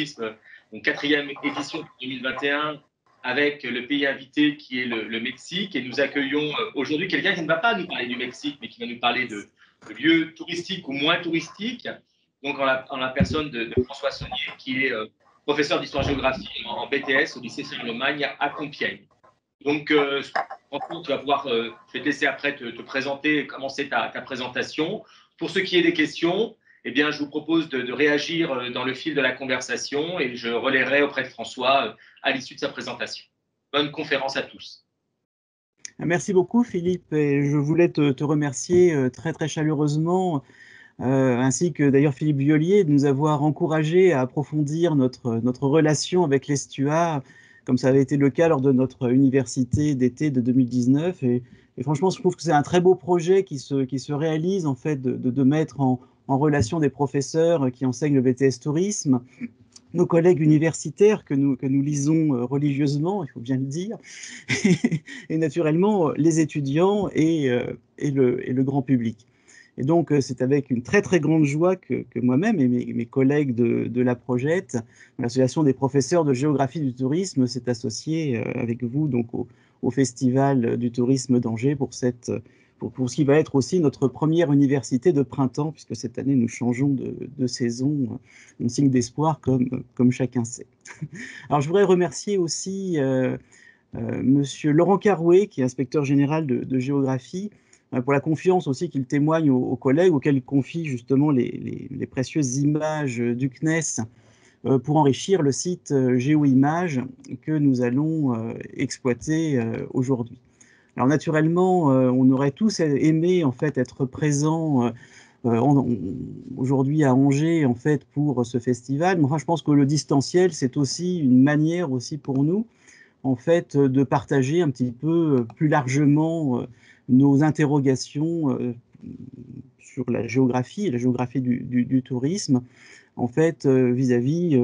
tourisme, donc 4e édition 2021, avec le pays invité qui est le Mexique. Et nous accueillons aujourd'hui quelqu'un qui ne va pas nous parler du Mexique, mais qui va nous parler de lieux touristiques ou moins touristiques. Donc en la personne de François Saunier, qui est professeur d'histoire-géographie en BTS au lycée Charlemagne à Compiègne. Donc, François, tu vas pouvoir, je vais te laisser après te présenter et commencer ta présentation. Pour ce qui est des questions, eh bien, je vous propose de réagir dans le fil de la conversation et je relayerai auprès de François à l'issue de sa présentation. Bonne conférence à tous. Merci beaucoup, Philippe. Et je voulais te remercier très, très chaleureusement, ainsi que d'ailleurs Philippe Violier, de nous avoir encouragés à approfondir notre relation avec l'Estua, comme ça avait été le cas lors de notre université d'été de 2019. Et franchement, je trouve que c'est un très beau projet qui se réalise, en fait, de mettre en relation des professeurs qui enseignent le BTS Tourisme, nos collègues universitaires que nous lisons religieusement, il faut bien le dire, et naturellement les étudiants et le grand public. Et donc, c'est avec une très, très grande joie que moi-même et mes collègues de la Projette, l'association des professeurs de géographie du tourisme, s'est associée avec vous donc, au Festival du tourisme d'Angers pour ce qui va être aussi notre première université de printemps, puisque cette année, nous changeons de saison, un signe d'espoir, comme chacun sait. Alors, je voudrais remercier aussi Monsieur Laurent Carouet, qui est inspecteur général de géographie, pour la confiance aussi qu'il témoigne aux collègues, auxquels il confie justement les précieuses images du CNES pour enrichir le site GeoImages que nous allons exploiter aujourd'hui. Alors naturellement, on aurait tous aimé en fait être présents aujourd'hui à Angers en fait pour ce festival. Mais enfin, je pense que le distanciel, c'est aussi une manière aussi pour nous en fait de partager un petit peu plus largement nos interrogations sur la géographie et la géographie du tourisme, en fait, vis-à-vis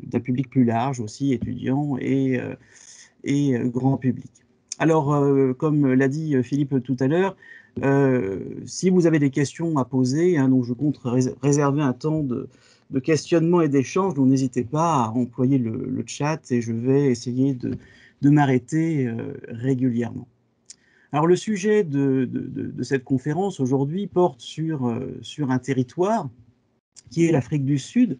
d'un public plus large aussi, étudiants et grand public. Alors, comme l'a dit Philippe tout à l'heure, si vous avez des questions à poser, hein, donc je compte réserver un temps de questionnement et d'échange, donc n'hésitez pas à employer le chat et je vais essayer de m'arrêter régulièrement. Alors le sujet de cette conférence aujourd'hui porte sur un territoire qui est l'Afrique du Sud,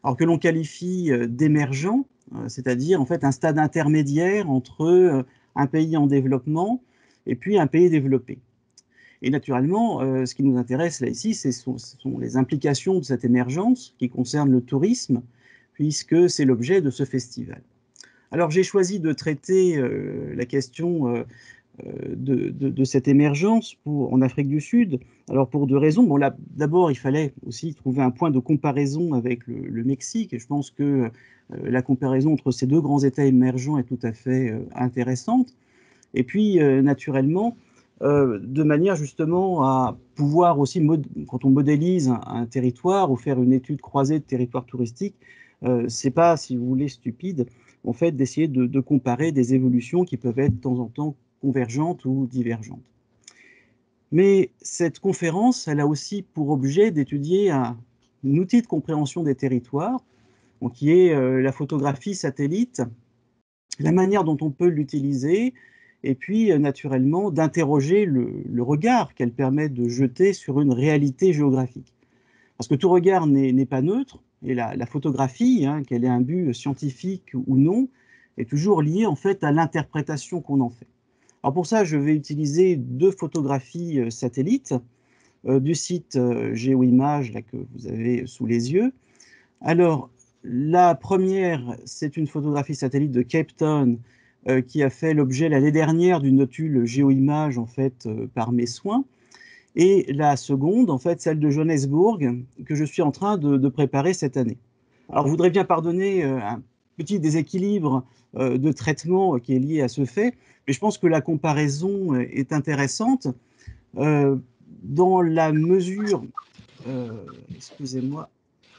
alors que l'on qualifie d'émergent, c'est-à-dire en fait un stade intermédiaire entre un pays en développement et puis un pays développé. Et naturellement, ce qui nous intéresse là ici, ce sont les implications de cette émergence qui concerne le tourisme, puisque c'est l'objet de ce festival. Alors j'ai choisi de traiter la question de cette émergence en Afrique du Sud. Alors pour deux raisons. Bon, là, d'abord, il fallait aussi trouver un point de comparaison avec le Mexique, et je pense que la comparaison entre ces deux grands États émergents est tout à fait intéressante. Et puis, naturellement, de manière justement à pouvoir aussi, quand on modélise un territoire ou faire une étude croisée de territoire touristique, c'est pas, si vous voulez, stupide, en fait, d'essayer de comparer des évolutions qui peuvent être de temps en temps convergentes ou divergentes. Mais cette conférence, elle a aussi pour objet d'étudier un outil de compréhension des territoires, donc qui est la photographie satellite, la manière dont on peut l'utiliser, et puis naturellement d'interroger le regard qu'elle permet de jeter sur une réalité géographique. Parce que tout regard n'est pas neutre, et la photographie, hein, qu'elle ait un but scientifique ou non, est toujours liée en fait à l'interprétation qu'on en fait. Alors pour ça, je vais utiliser deux photographies satellites du site GeoImages là, que vous avez sous les yeux. Alors, la première, c'est une photographie satellite de Cape Town qui a fait l'objet l'année dernière d'une notule GeoImages en fait par mes soins. Et la seconde, en fait, celle de Johannesburg, que je suis en train de préparer cette année. Alors, je voudrais bien pardonner un petit déséquilibre de traitement qui est lié à ce fait, mais je pense que la comparaison est intéressante dans la mesure, excusez-moi,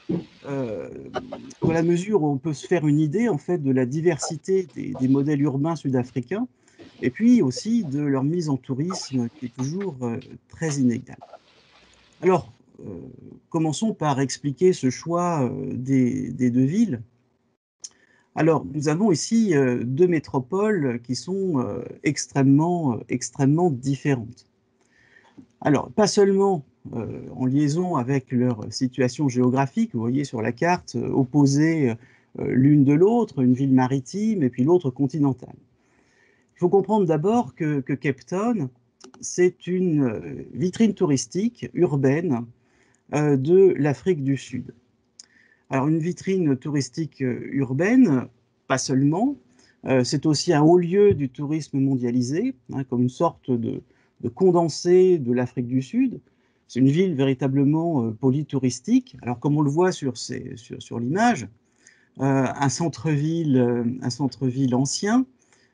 dans la mesure où on peut se faire une idée, en fait, de la diversité des modèles urbains sud-africains, et puis aussi de leur mise en tourisme qui est toujours très inégale. Alors, commençons par expliquer ce choix des deux villes. Alors, nous avons ici deux métropoles qui sont extrêmement différentes. Alors, pas seulement en liaison avec leur situation géographique, vous voyez sur la carte, opposées l'une de l'autre, une ville maritime et puis l'autre continentale. Il faut comprendre d'abord que Cape Town, c'est une vitrine touristique urbaine de l'Afrique du Sud. Alors, une vitrine touristique urbaine, pas seulement, c'est aussi un haut lieu du tourisme mondialisé, hein, comme une sorte de condensé de l'Afrique du Sud. C'est une ville véritablement polytouristique. Alors, comme on le voit sur l'image, un centre-ville ancien.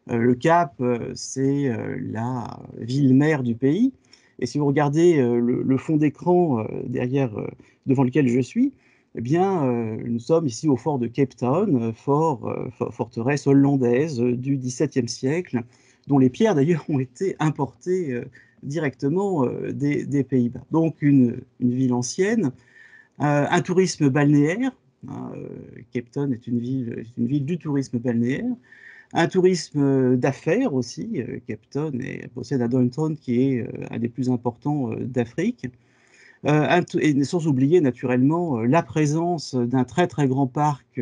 Le Cap, c'est la ville-mère du pays. Et si vous regardez le fond d'écran derrière, devant lequel je suis, eh bien, nous sommes ici au fort de Cape Town, forteresse hollandaise du XVIIe siècle, dont les pierres d'ailleurs ont été importées directement des Pays-Bas. Donc ville ancienne, un tourisme balnéaire. Hein, Cape Town est une ville du tourisme balnéaire. Un tourisme d'affaires aussi. Cape Town possède un downtown qui est un des plus importants d'Afrique. Et sans oublier naturellement la présence d'un très très grand parc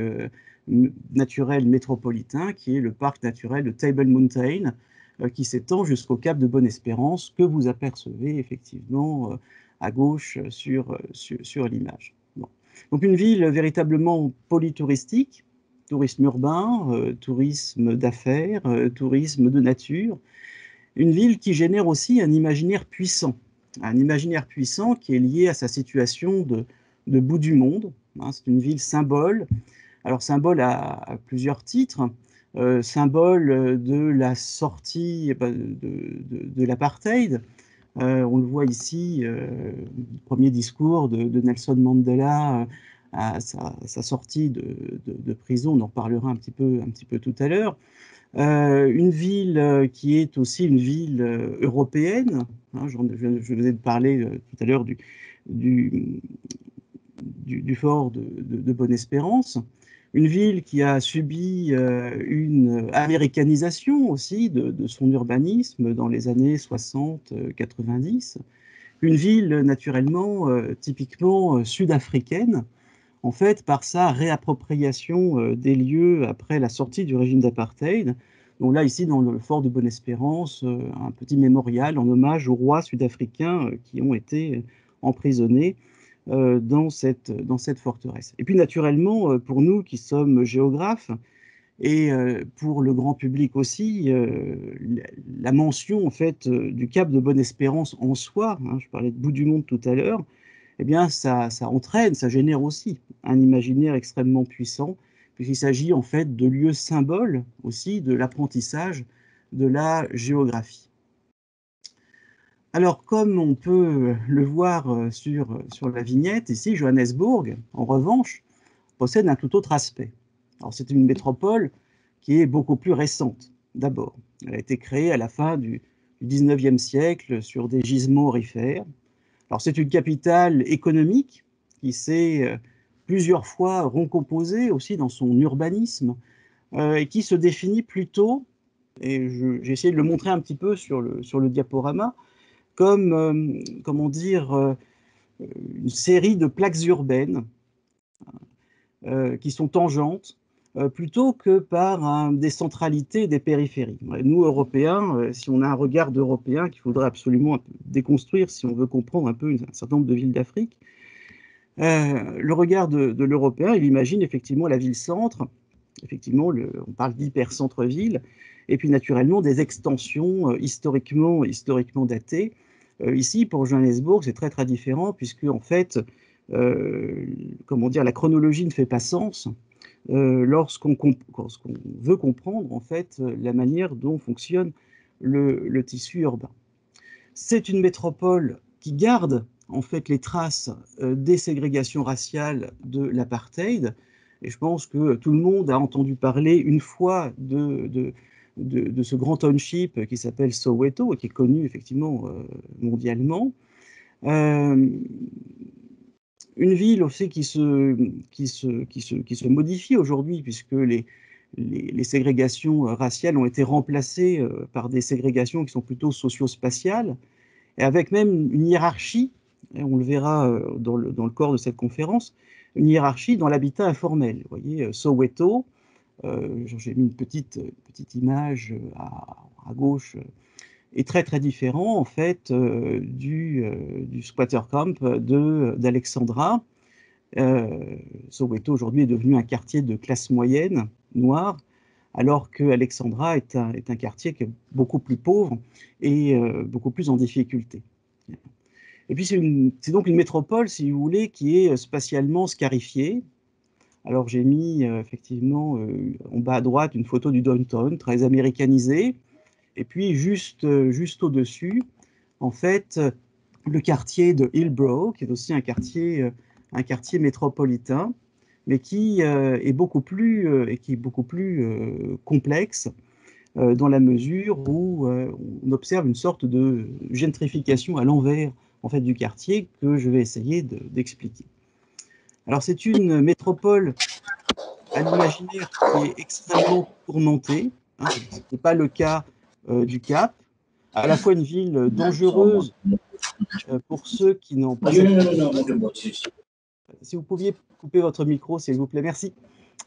naturel métropolitain qui est le parc naturel de Table Mountain, qui s'étend jusqu'au cap de Bonne-Espérance, que vous apercevez effectivement à gauche sur l'image. Bon. Donc une ville véritablement polytouristique, tourisme urbain, tourisme d'affaires, tourisme de nature, une ville qui génère aussi un imaginaire puissant qui est lié à sa situation de bout du monde. Hein, c'est une ville symbole. Alors symbole à plusieurs titres. Symbole de la sortie de l'apartheid. On le voit ici, le premier discours de Nelson Mandela à sa sortie de prison. On en reparlera un petit peu tout à l'heure. Une ville qui est aussi une ville européenne. Hein, je vous ai parlé tout à l'heure du fort de Bonne-Espérance. Une ville qui a subi une américanisation aussi de son urbanisme dans les années 60-90. Une ville naturellement typiquement sud-africaine, en fait, par sa réappropriation des lieux après la sortie du régime d'apartheid. Donc là, ici, dans le fort de Bonne-Espérance, un petit mémorial en hommage aux rois sud-africains qui ont été emprisonnés dans cette forteresse. Et puis, naturellement, pour nous qui sommes géographes, et pour le grand public aussi, la mention en fait du cap de Bonne-Espérance en soi, hein, je parlais de bout du monde tout à l'heure, eh bien, ça entraîne, ça génère aussi un imaginaire extrêmement puissant, puisqu'il s'agit en fait de lieux symboles aussi de l'apprentissage de la géographie. Alors, comme on peut le voir sur la vignette, ici, Johannesburg, en revanche, possède un tout autre aspect. Alors, c'est une métropole qui est beaucoup plus récente, d'abord. Elle a été créée à la fin du XIXe siècle sur des gisements aurifères. Alors, c'est une capitale économique qui s'est plusieurs fois recomposée aussi dans son urbanisme et qui se définit plutôt, et j'ai essayé de le montrer un petit peu sur le diaporama, comme, comment dire, une série de plaques urbaines qui sont tangentes, plutôt que par des centralités et des périphéries. Nous, Européens, si on a un regard d'Européen qu'il faudrait absolument déconstruire si on veut comprendre un peu un certain nombre de villes d'Afrique, le regard de l'Européen, il imagine effectivement la ville-centre, effectivement, on parle d'hyper-centre-ville, et puis naturellement des extensions historiquement datées. Ici, pour Johannesburg, c'est très très différent, puisque en fait, comment dire, la chronologie ne fait pas sens lorsqu'on veut comprendre en fait la manière dont fonctionne le tissu urbain. C'est une métropole qui garde en fait les traces des ségrégations raciales de l'apartheid, et je pense que tout le monde a entendu parler une fois de ce grand township qui s'appelle Soweto et qui est connu effectivement mondialement. Une ville aussi qui se modifie aujourd'hui, puisque les ségrégations raciales ont été remplacées par des ségrégations qui sont plutôt socio-spatiales, et avec même une hiérarchie, et on le verra dans le corps de cette conférence, une hiérarchie dans l'habitat informel. Vous voyez, Soweto, j'ai mis une petite image à gauche, est très très différent en fait du squatter camp d'Alexandra. Soweto aujourd'hui est devenu un quartier de classe moyenne noire, alors que Alexandra est un quartier qui est beaucoup plus pauvre et beaucoup plus en difficulté. Et puis c'est donc une métropole, si vous voulez, qui est spatialement scarifiée. Alors j'ai mis effectivement en bas à droite une photo du downtown, très américanisé, et puis juste au-dessus, en fait, le quartier de Hillbrow, qui est aussi un quartier métropolitain, mais qui est beaucoup plus complexe dans la mesure où on observe une sorte de gentrification à l'envers en fait du quartier que je vais essayer d'expliquer. Alors c'est une métropole à l'imaginaire qui est extrêmement tourmentée, hein, ce n'est pas le cas du Cap, à la fois une ville dangereuse pour ceux qui n'en possèdent pas. Si vous pouviez couper votre micro, s'il vous plaît, merci.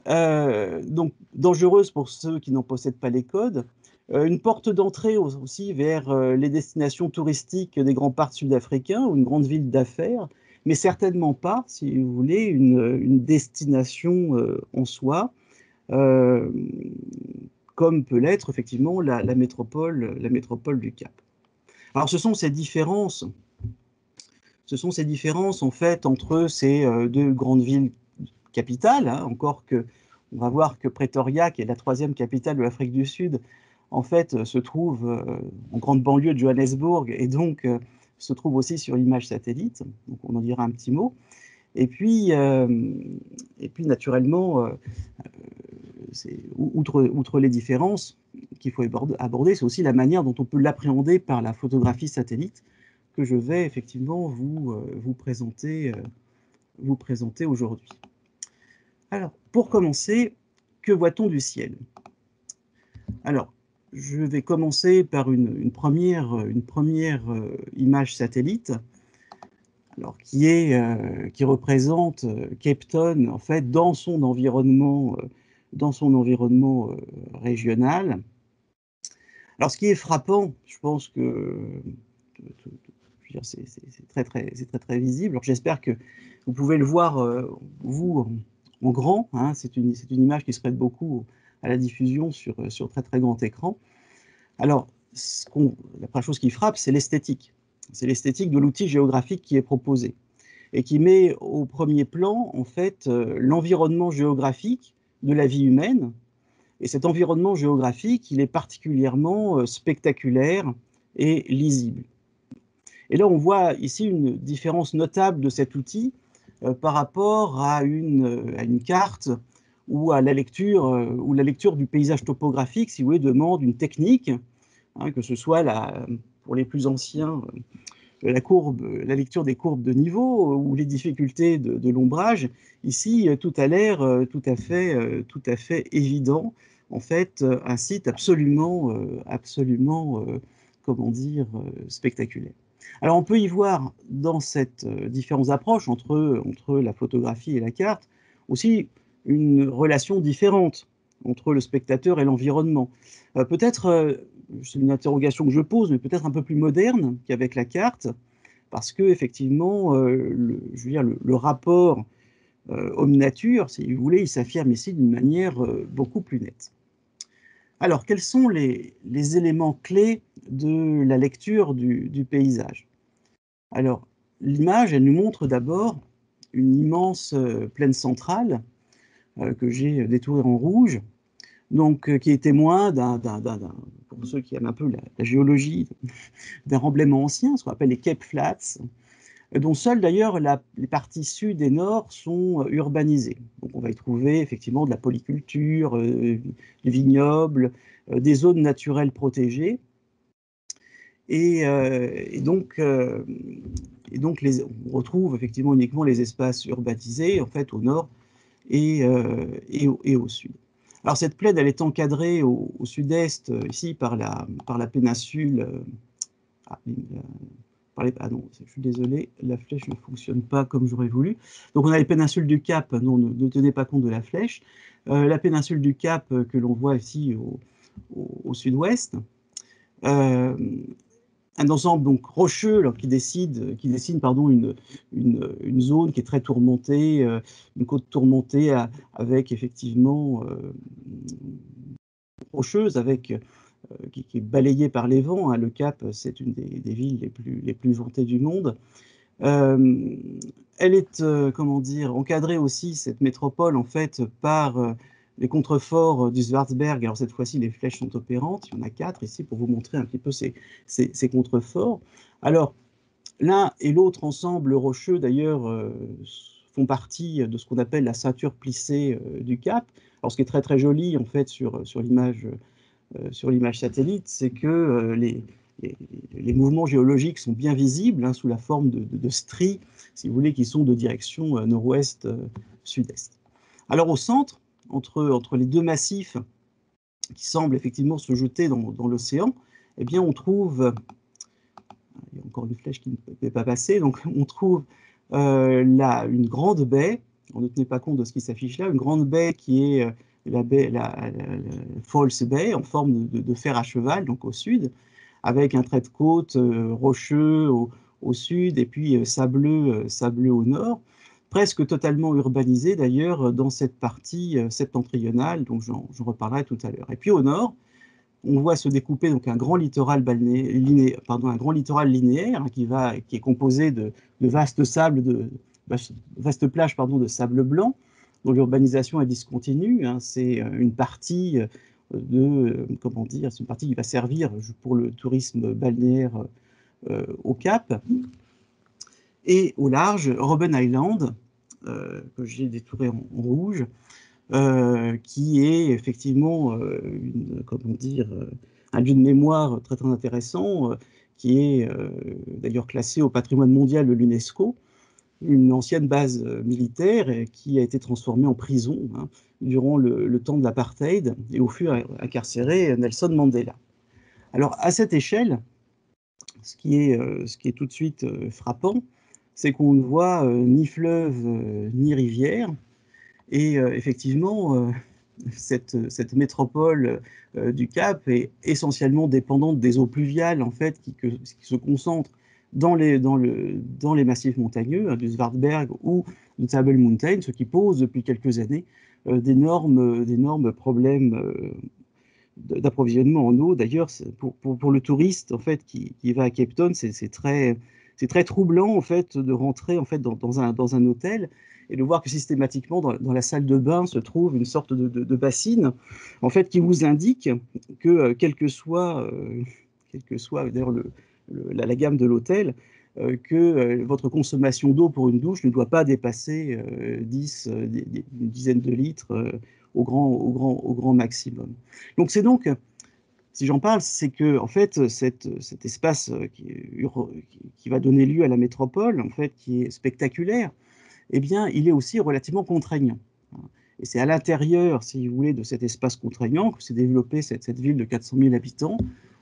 Donc dangereuse pour ceux qui n'en possèdent pas les codes, une porte d'entrée aussi vers les destinations touristiques des grands parcs sud-africains ou une grande ville d'affaires, mais certainement pas, si vous voulez, une destination en soi, comme peut l'être effectivement la métropole du Cap. Alors ce sont ces différences en fait entre ces deux grandes villes capitales, hein, encore que on va voir que Pretoria, qui est la troisième capitale de l'Afrique du Sud, en fait, se trouve en grande banlieue de Johannesburg et donc se trouve aussi sur l'image satellite. Donc on en dira un petit mot. Et puis naturellement, outre les différences qu'il faut aborder, c'est aussi la manière dont on peut l'appréhender par la photographie satellite que je vais effectivement vous présenter aujourd'hui. Alors, pour commencer, que voit-on du ciel? Alors, je vais commencer par une première image satellite, alors qui représente Cape Town en fait dans son environnement régional. Alors, ce qui est frappant, je pense que c'est très visible. Alors, j'espère que vous pouvez le voir vous en grand, hein. C'est une image qui se prête beaucoup à la diffusion sur très grand écran. Alors, la première chose qui frappe, c'est l'esthétique. C'est l'esthétique de l'outil géographique qui est proposé et qui met au premier plan, en fait, l'environnement géographique de la vie humaine. Et cet environnement géographique, il est particulièrement spectaculaire et lisible. Et là, on voit ici une différence notable de cet outil par rapport à une carte ou à la lecture du paysage topographique, si vous voulez, demande une technique, hein, que ce soit pour les plus anciens, la lecture des courbes de niveau ou les difficultés de l'ombrage. Ici, tout a l'air tout à fait évident. En fait, un site absolument comment dire, spectaculaire. Alors, on peut y voir dans cette différentes approches entre la photographie et la carte aussi une relation différente entre le spectateur et l'environnement. Peut-être, c'est une interrogation que je pose, mais peut-être un peu plus moderne qu'avec la carte, parce que effectivement, le rapport homme-nature, si vous voulez, il s'affirme ici d'une manière beaucoup plus nette. Alors, quels sont les éléments clés de la lecture du paysage? Alors, l'image, elle nous montre d'abord une immense plaine centrale que j'ai détourée en rouge, donc qui est témoin pour ceux qui aiment un peu la géologie, d'un remblaiement ancien, ce qu'on appelle les Cape Flats, dont seules d'ailleurs les parties sud et nord sont urbanisées. Donc on va y trouver effectivement de la polyculture, du vignoble, des zones naturelles protégées. Et donc on retrouve effectivement uniquement les espaces urbanisés en fait au nord et au sud. Alors cette plaine, elle est encadrée au sud-est, ici, par la péninsule. Non, je suis désolé, la flèche ne fonctionne pas comme j'aurais voulu. Donc on a les péninsules du Cap, non, ne tenez pas compte de la flèche. La péninsule du Cap que l'on voit ici au sud-ouest. Un ensemble donc rocheux alors, qui dessine pardon, une zone qui est très tourmentée, une côte tourmentée avec effectivement rocheuse, qui est balayée par les vents. Hein. Le Cap, c'est une des villes les plus vantées du monde. Elle est, comment dire, encadrée aussi, cette métropole, en fait, par les contreforts du Schwarzberg. Alors cette fois-ci, les flèches sont opérantes. Il y en a 4 ici pour vous montrer un petit peu ces contreforts. Alors, l'un et l'autre ensemble rocheux, d'ailleurs, font partie de ce qu'on appelle la ceinture plissée du Cap. Alors, ce qui est très très joli, en fait, sur l'image satellite, c'est que les mouvements géologiques sont bien visibles hein, sous la forme de stries, si vous voulez, qui sont de direction nord-ouest, sud-est. Alors au centre, entre les deux massifs qui semblent effectivement se jeter dans l'océan, eh bien on trouve, il y a encore une flèche qui ne peut pas passer, donc on trouve une grande baie, on ne tenait pas compte de ce qui s'affiche là, une grande baie qui est la False Bay en forme de fer à cheval, donc au sud, avec un trait de côte rocheux au sud et puis sableux au nord, presque totalement urbanisé d'ailleurs dans cette partie septentrionale, donc j'en reparlerai tout à l'heure. Et puis au nord, on voit se découper donc un grand littoral linéaire hein, qui est composé de vastes sables, vastes plages de sable blanc, dont l'urbanisation est discontinue. Hein, c'est une partie comment dire, c'est une partie qui va servir pour le tourisme balnéaire au Cap. Et au large, Robben Island, que j'ai détouré en rouge, qui est effectivement comment dire, un lieu de mémoire très très intéressant, qui est d'ailleurs classé au patrimoine mondial de l'UNESCO, une ancienne base militaire qui a été transformée en prison hein, durant le temps de l'apartheid et où fut incarcéré Nelson Mandela. Alors à cette échelle, ce qui est tout de suite frappant, c'est qu'on ne voit ni fleuve ni rivière. Et effectivement, cette métropole du Cap est essentiellement dépendante des eaux pluviales en fait, qui se concentrent dans les massifs montagneux, hein, du Schwarzberg ou du Table Mountain, ce qui pose depuis quelques années d'énormes problèmes d'approvisionnement en eau. D'ailleurs, pour le touriste en fait, qui va à Cape Town, c'est très troublant en fait, de rentrer en fait, dans un hôtel et de voir que systématiquement dans la salle de bain se trouve une sorte de bassine en fait, qui vous indique que quel que soit d'ailleurs la gamme de l'hôtel, que votre consommation d'eau pour une douche ne doit pas dépasser une dizaine de litres au grand maximum. Donc c'est donc, si j'en parle, c'est que en fait cet espace qui va donner lieu à la métropole, en fait, qui est spectaculaire, eh bien, il est aussi relativement contraignant. Et c'est à l'intérieur, si vous voulez, de cet espace contraignant que s'est développée cette ville de 400 000 habitants,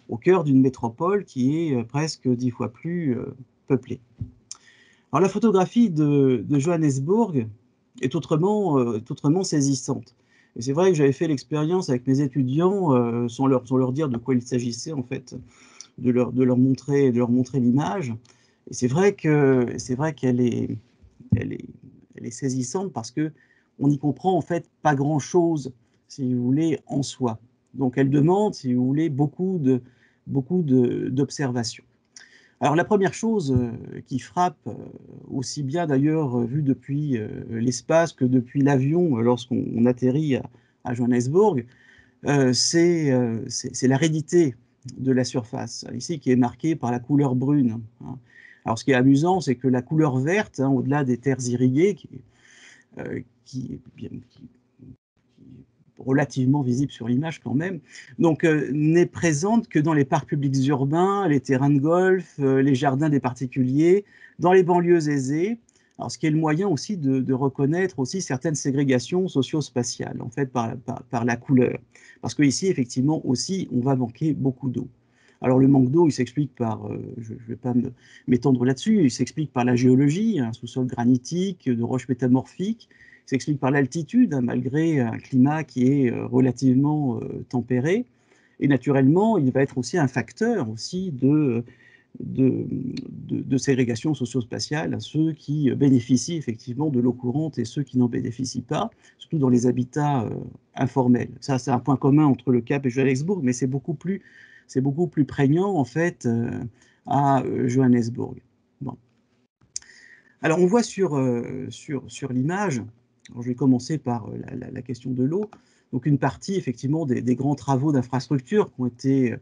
au cœur d'une métropole qui est presque 10 fois plus peuplée. Alors la photographie de Johannesburg est autrement saisissante. Et c'est vrai que j'avais fait l'expérience avec mes étudiants, sans leur dire de quoi il s'agissait, en fait, de leur montrer l'image. Et c'est vrai qu'elle est saisissante parce que on n'y comprend en fait pas grand-chose, si vous voulez, en soi. Donc elle demande, si vous voulez, beaucoup d'observations. Alors la première chose qui frappe, aussi bien d'ailleurs vu depuis l'espace que depuis l'avion lorsqu'on atterrit à Johannesburg, c'est l'aridité de la surface, ici qui est marquée par la couleur brune. Hein. Alors ce qui est amusant, c'est que la couleur verte, hein, au-delà des terres irriguées, qui est relativement visible sur l'image quand même, donc n'est présente que dans les parcs publics urbains, les terrains de golf, les jardins des particuliers, dans les banlieues aisées, Alors, ce qui est le moyen aussi de reconnaître aussi certaines ségrégations socio-spatiales, en fait, par la couleur. Parce qu'ici, effectivement, aussi, on va manquer beaucoup d'eau. Alors, le manque d'eau, il s'explique par, je ne vais pas m'étendre là-dessus, il s'explique par la géologie, un sous-sol granitique, de roches métamorphiques, il s'explique par l'altitude, malgré un climat qui est relativement tempéré. Et naturellement, il va être aussi un facteur aussi de ségrégation socio-spatiale, ceux qui bénéficient effectivement de l'eau courante et ceux qui n'en bénéficient pas, surtout dans les habitats informels. Ça, c'est un point commun entre le Cap et Johannesburg, mais c'est beaucoup plus prégnant en fait à Johannesburg. Bon. Alors on voit sur l'image, je vais commencer par la question de l'eau, donc une partie effectivement des grands travaux d'infrastructure qui ont été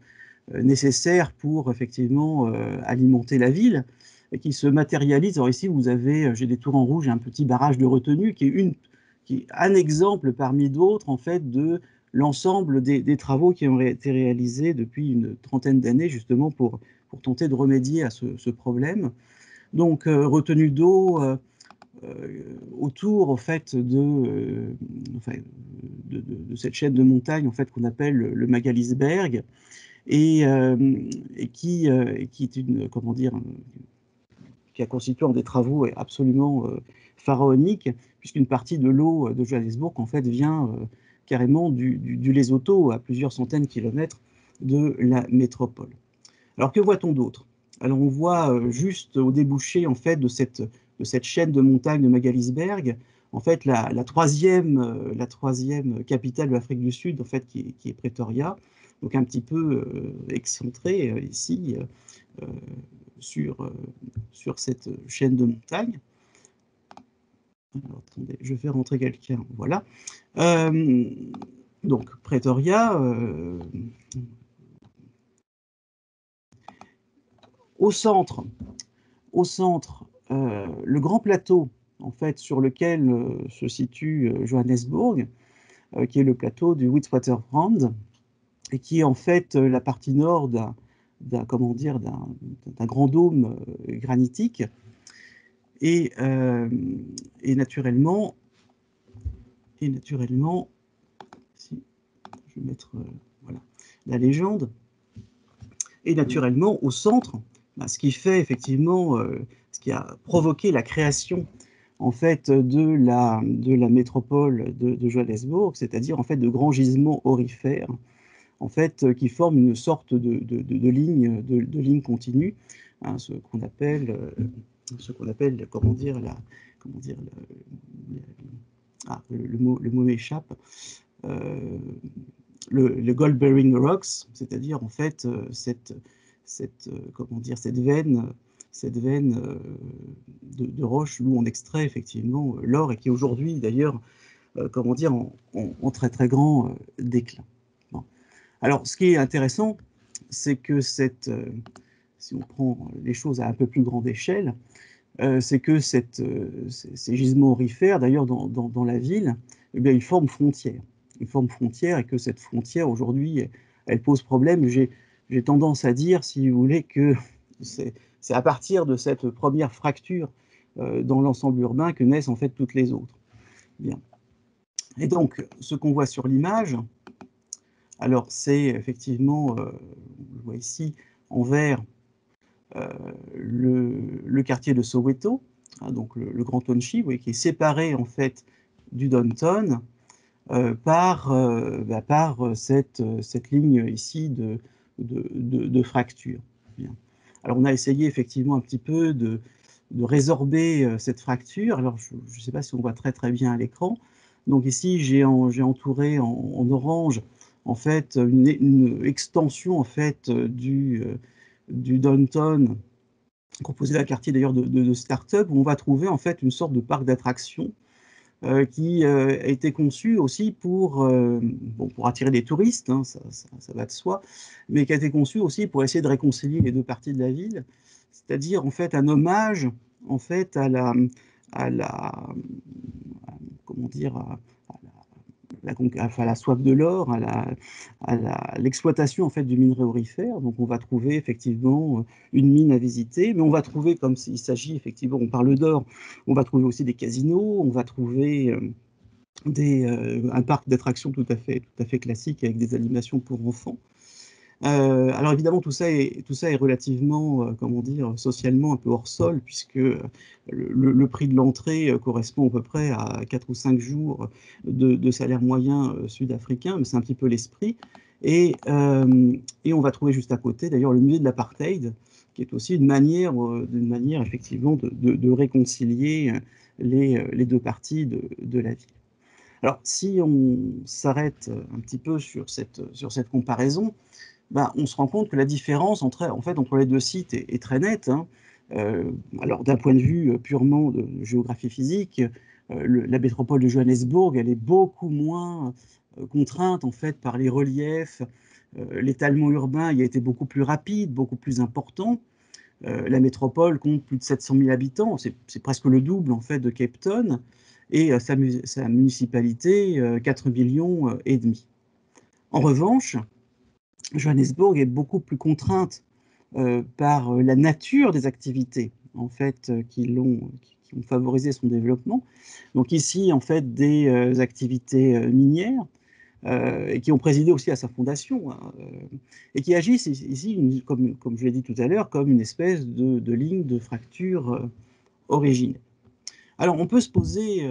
nécessaires pour effectivement alimenter la ville et qui se matérialisent. Alors ici vous avez, j'ai des tours en rouge, un petit barrage de retenue qui est un exemple parmi d'autres en fait de l'ensemble des travaux qui ont été réalisés depuis une trentaine d'années justement pour tenter de remédier à ce problème. Donc retenue d'eau autour en fait de cette chaîne de montagnes en fait qu'on appelle le Magaliesberg et qui est une comment dire qui a constitué un des travaux absolument pharaoniques puisqu'une partie de l'eau de Johannesburg en fait vient carrément du Lesotho à plusieurs centaines de kilomètres de la métropole. Alors que voit-on d'autre? Alors on voit juste au débouché en fait de cette chaîne de montagnes de Magaliesberg, en fait la troisième capitale de l'Afrique du Sud en fait qui est Pretoria, donc un petit peu excentré ici sur cette chaîne de montagnes. Alors, attendez, je vais rentrer quelqu'un, voilà. Donc Pretoria. Au centre, le grand plateau en fait sur lequel se situe Johannesburg, qui est le plateau du Witwatersrand, et qui est en fait la partie nord d'un grand dôme granitique. Et naturellement, si je vais mettre voilà, la légende. Et naturellement, au centre, ce qui fait effectivement, ce qui a provoqué la création en fait de la métropole de Johannesburg, c'est-à-dire en fait de grands gisements aurifères, en fait, qui forment une sorte de ligne continue, hein, ce qu'on appelle comment dire le mot m'échappe. Le Gold-Bearing Rocks, c'est-à-dire en fait cette veine de roche d'où on extrait effectivement l'or et qui aujourd'hui d'ailleurs en très très grand déclin. Bon. Alors ce qui est intéressant, c'est que si on prend les choses à un peu plus grande échelle, c'est que ces gisements aurifères, d'ailleurs dans la ville, eh bien, ils forment frontière. Ils forment frontière et que cette frontière, aujourd'hui, elle pose problème. J'ai tendance à dire, si vous voulez, que c'est à partir de cette première fracture dans l'ensemble urbain que naissent en fait toutes les autres. Bien. Et donc, ce qu'on voit sur l'image, alors c'est effectivement, je vois ici en vert, le quartier de Soweto, hein, donc le Grand Township, oui, qui est séparé en fait du Downtown par cette ligne ici de fracture. Bien. Alors on a essayé effectivement un petit peu de résorber cette fracture. Alors je ne sais pas si on voit très très bien à l'écran. Donc ici j'ai entouré en orange en fait une extension en fait du downtown, composé d'un quartier d'ailleurs de start-up, où on va trouver en fait une sorte de parc d'attractions qui a été conçu aussi pour attirer des touristes, hein, ça va de soi, mais qui a été conçu aussi pour essayer de réconcilier les deux parties de la ville, c'est-à-dire en fait un hommage en fait à la comment dire enfin, la soif de l'or, à l'exploitation en fait du minerai aurifère. Donc on va trouver effectivement une mine à visiter, mais on va trouver, comme il s'agit effectivement, on parle d'or, on va trouver aussi des casinos, on va trouver un parc d'attractions tout à fait classique avec des animations pour enfants. Alors évidemment, tout ça est relativement, comment dire, socialement un peu hors sol, puisque le prix de l'entrée correspond à peu près à 4 ou 5 jours de salaire moyen sud-africain, mais c'est un petit peu l'esprit. Et on va trouver juste à côté, d'ailleurs, le musée de l'apartheid, qui est aussi une manière effectivement de réconcilier les deux parties de la ville. Alors, si on s'arrête un petit peu sur cette comparaison, ben, on se rend compte que la différence entre les deux sites est très nette, hein. Alors, d'un point de vue purement de géographie physique, la métropole de Johannesburg, elle est beaucoup moins contrainte en fait par les reliefs. L'étalement urbain y a été beaucoup plus rapide, beaucoup plus important. La métropole compte plus de 700 000 habitants, c'est presque le double en fait de Cape Town, et sa municipalité, 4 millions et demi. En revanche, Johannesburg est beaucoup plus contrainte par la nature des activités en fait qui ont favorisé son développement. Donc ici, en fait, des activités minières et qui ont présidé aussi à sa fondation, hein, et qui agissent ici, comme je l'ai dit tout à l'heure, comme une espèce de ligne de fracture originelle. Alors, on peut se poser,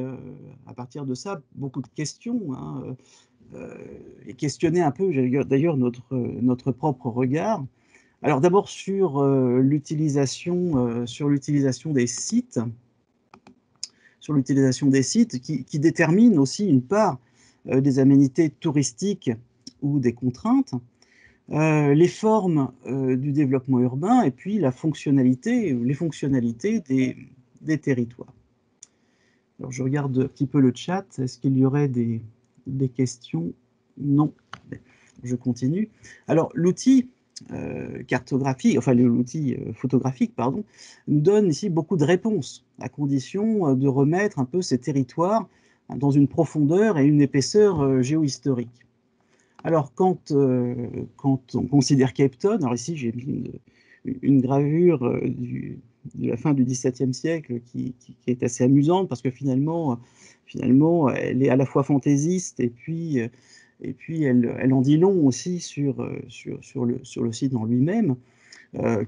à partir de ça, beaucoup de questions, hein, et questionner un peu, d'ailleurs, notre propre regard. Alors, d'abord, sur l'utilisation des sites, qui détermine aussi une part des aménités touristiques ou des contraintes, les formes du développement urbain et puis les fonctionnalités des territoires. Alors, je regarde un petit peu le chat. Est-ce qu'il y aurait des questions? Non. Je continue. Alors, l'outil cartographique, enfin l'outil photographique, pardon, nous donne ici beaucoup de réponses, à condition de remettre un peu ces territoires dans une profondeur et une épaisseur géohistorique. Alors, quand on considère Cape Town, alors ici j'ai mis une gravure de la fin du XVIIe siècle qui est assez amusante parce que finalement, elle est à la fois fantaisiste et puis elle en dit long aussi sur le site en lui-même.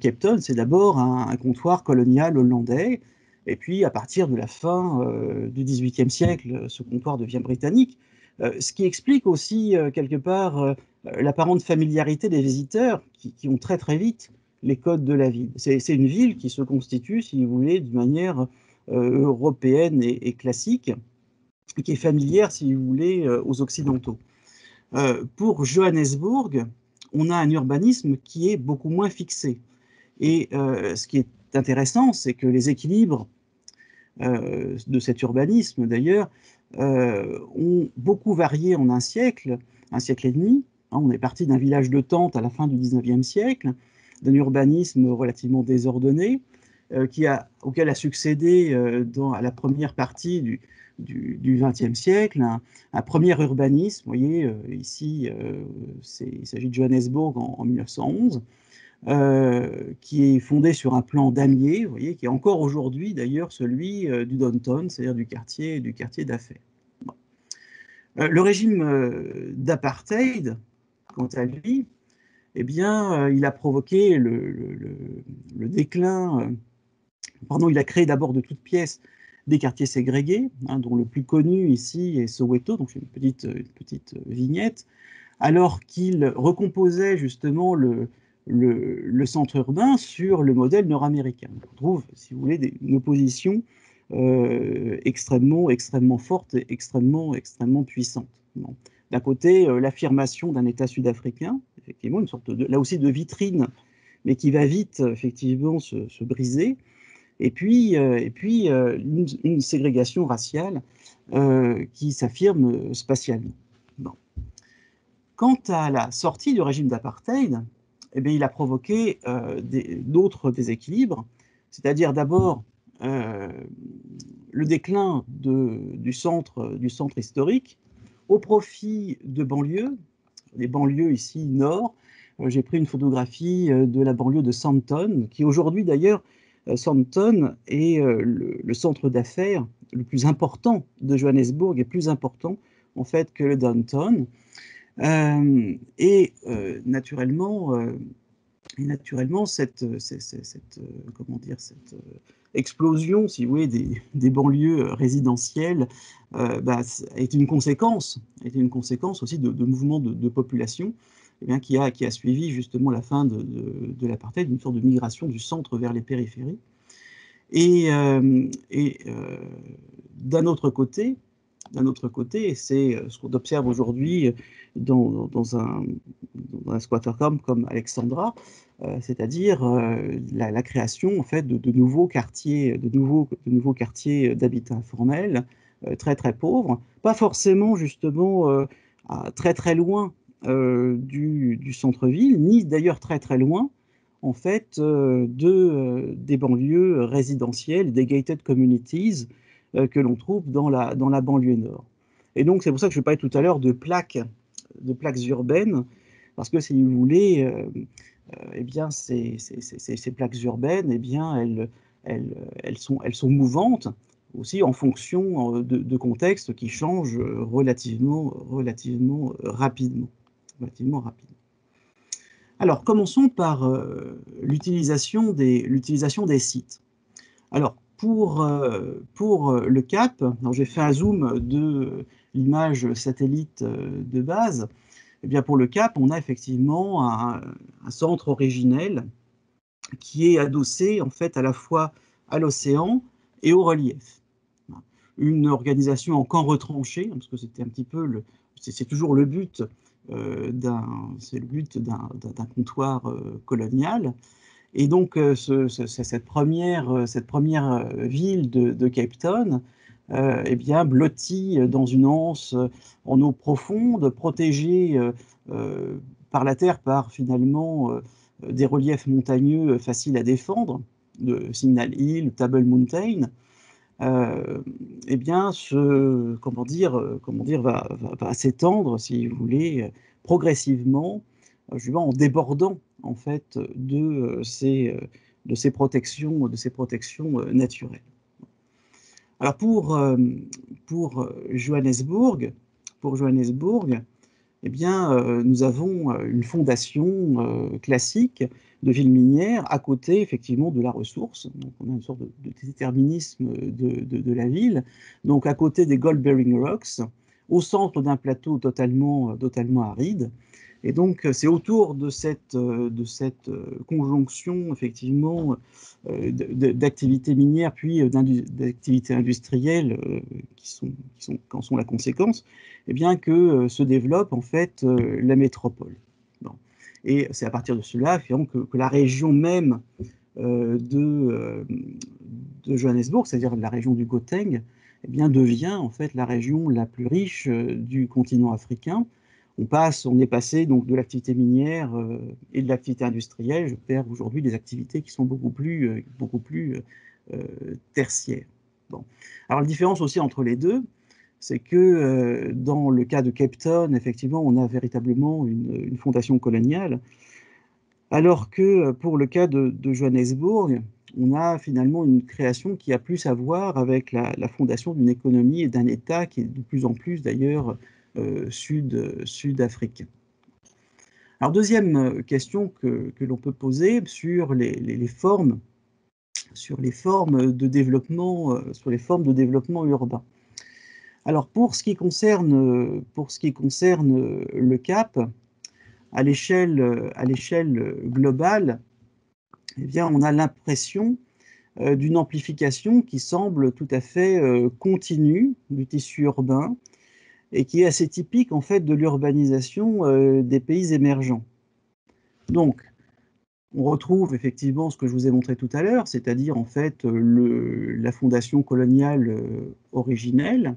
Cape Town, c'est d'abord un comptoir colonial hollandais, et puis à partir de la fin du XVIIIe siècle, ce comptoir devient britannique, ce qui explique aussi quelque part l'apparente familiarité des visiteurs qui ont très très vite les codes de la ville. C'est une ville qui se constitue, si vous voulez, de manière européenne et classique, qui est familière, si vous voulez, aux Occidentaux. Pour Johannesburg, on a un urbanisme qui est beaucoup moins fixé. Et ce qui est intéressant, c'est que les équilibres de cet urbanisme, d'ailleurs, ont beaucoup varié en un siècle et demi. On est parti d'un village de tentes à la fin du XIXe siècle, d'un urbanisme relativement désordonné, auquel a succédé à la première partie du XXe siècle un premier urbanisme. Vous voyez, ici, il s'agit de Johannesburg en 1911, qui est fondé sur un plan damier, vous voyez, qui est encore aujourd'hui d'ailleurs celui du downtown, c'est-à-dire du quartier d'affaires. Bon. Le régime d'apartheid, quant à lui, eh bien, il a provoqué le déclin. Pardon, il a créé d'abord de toutes pièces des quartiers ségrégés, hein, dont le plus connu ici est Soweto, donc c'est une petite vignette, alors qu'il recomposait justement le centre urbain sur le modèle nord-américain. On trouve, si vous voulez, une opposition extrêmement forte et extrêmement puissante. Bon. D'un côté, l'affirmation d'un État sud-africain, effectivement, une sorte là aussi de vitrine, mais qui va vite, effectivement, se briser. Et puis une ségrégation raciale qui s'affirme spatialement. Bon. Quant à la sortie du régime d'apartheid, eh bien, il a provoqué d'autres déséquilibres, c'est-à-dire d'abord le déclin du centre historique, au profit de banlieues, les banlieues ici nord. J'ai pris une photographie de la banlieue de Sandton, qui aujourd'hui d'ailleurs, Sandton est le centre d'affaires le plus important de Johannesburg, et plus important en fait que le downtown. Naturellement, cette comment dire, cette explosion, si vous voulez, des banlieues résidentielles est une conséquence aussi de mouvements de population, eh bien, qui a suivi justement la fin de l'apartheid, une sorte de migration du centre vers les périphéries. D'un autre côté, c'est ce qu'on observe aujourd'hui dans un squatter camp comme Alexandra, c'est-à-dire la création en fait de nouveaux quartiers, de nouveaux quartiers d'habitat informel, très très pauvres, pas forcément justement très très loin du centre-ville, ni d'ailleurs très très loin en fait des banlieues résidentielles, des gated communities que l'on trouve dans la banlieue nord. Et donc c'est pour ça que je parlais tout à l'heure de plaques urbaines, parce que si vous voulez, eh bien ces plaques urbaines, eh bien elles sont mouvantes aussi en fonction de contextes qui changent relativement rapidement. Alors, commençons par l'utilisation des sites. Alors, pour le cap, j'ai fait un zoom de l'image satellite de base. Eh bien, pour le cap, on a effectivement un centre originel qui est adossé en fait à la fois à l'océan et au relief. Une organisation en camp retranché, parce que c'était un petit peu c'est toujours le but d'un comptoir colonial. Et donc, cette première ville de Cape Town, eh bien, blottie dans une anse en eau profonde, protégée par la terre, par finalement des reliefs montagneux faciles à défendre, de Signal Hill, Table Mountain, eh bien, va s'étendre, si vous voulez, progressivement, en débordant en fait de ces protections naturelles. Alors pour Johannesburg, eh bien, nous avons une fondation classique de ville minière à côté, effectivement, de la ressource. Donc, on a une sorte de déterminisme de la ville. Donc, à côté des Gold-Bearing Rocks, au centre d'un plateau totalement aride. Et donc, c'est autour de cette conjonction, effectivement, d'activités minières puis d'activités industrielles qui en sont la conséquence, eh bien, que se développe en fait la métropole. Bon. Et c'est à partir de cela que la région même de Johannesburg, c'est-à-dire la région du Gauteng, eh bien, devient en fait la région la plus riche du continent africain. On est passé donc de l'activité minière et de l'activité industrielle vers aujourd'hui des activités qui sont beaucoup plus tertiaires. Bon. Alors la différence aussi entre les deux, c'est que dans le cas de Cape Town, effectivement, on a véritablement une fondation coloniale, alors que pour le cas de Johannesburg, on a finalement une création qui a plus à voir avec la fondation d'une économie et d'un État qui est de plus en plus d'ailleurs sud-africain. Alors deuxième question que l'on peut poser sur les formes de développement urbain. Alors pour ce qui concerne le Cap, à l'échelle globale, eh bien on a l'impression d'une amplification qui semble tout à fait continue du tissu urbain, et qui est assez typique en fait de l'urbanisation des pays émergents. Donc, on retrouve effectivement ce que je vous ai montré tout à l'heure, c'est-à-dire en fait la fondation coloniale originelle,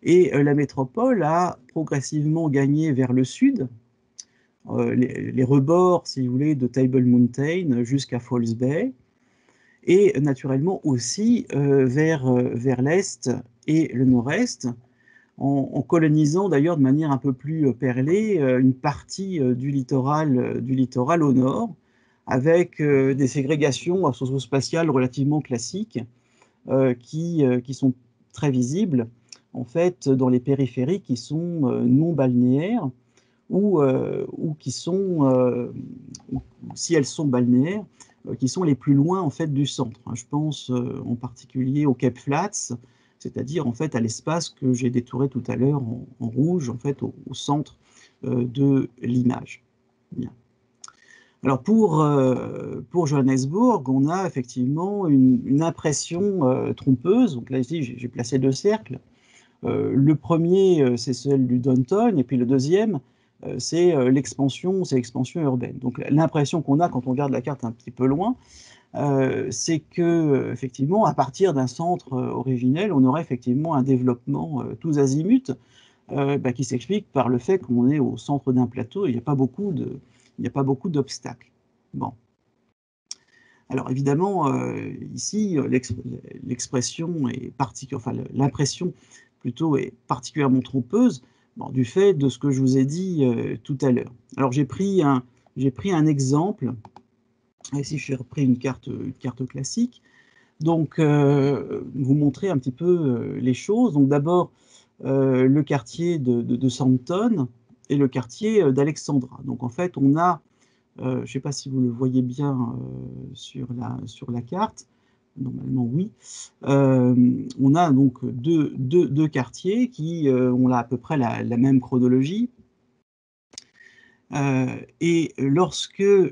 et la métropole a progressivement gagné vers le sud, les rebords, si vous voulez, de Table Mountain jusqu'à False Bay, et naturellement aussi vers l'est et le nord-est, en colonisant d'ailleurs de manière un peu plus perlée une partie du littoral au nord, avec des ségrégations socio-spatiales relativement classiques qui sont très visibles en fait dans les périphéries qui sont non balnéaires ou qui sont, si elles sont balnéaires, qui sont les plus loin en fait du centre. Je pense en particulier au Cape Flats, c'est-à-dire en fait à l'espace que j'ai détouré tout à l'heure en rouge, en fait au centre de l'image. Bien. Alors pour Johannesburg, on a effectivement une impression trompeuse. Donc là ici, j'ai placé 2 cercles. Le premier, c'est celle du downtown, et puis le deuxième, c'est l'expansion urbaine. Donc l'impression qu'on a quand on regarde la carte un petit peu loin, c'est que effectivement, à partir d'un centre originel, on aurait effectivement un développement tous azimuts, qui s'explique par le fait qu'on est au centre d'un plateau et il n'y a pas beaucoup d'obstacles. Bon. Alors évidemment, ici, l'expression est particulière, enfin l'impression plutôt est particulièrement trompeuse, bon, du fait de ce que je vous ai dit tout à l'heure. Alors j'ai pris un exemple. Ici, j'ai repris une carte classique. Donc, vous montrer un petit peu les choses. Donc d'abord, le quartier de Sandton et le quartier d'Alexandra. Donc en fait, on a, je ne sais pas si vous le voyez bien sur la carte, normalement oui, on a donc deux quartiers qui ont là à peu près la même chronologie. Et lorsqu'on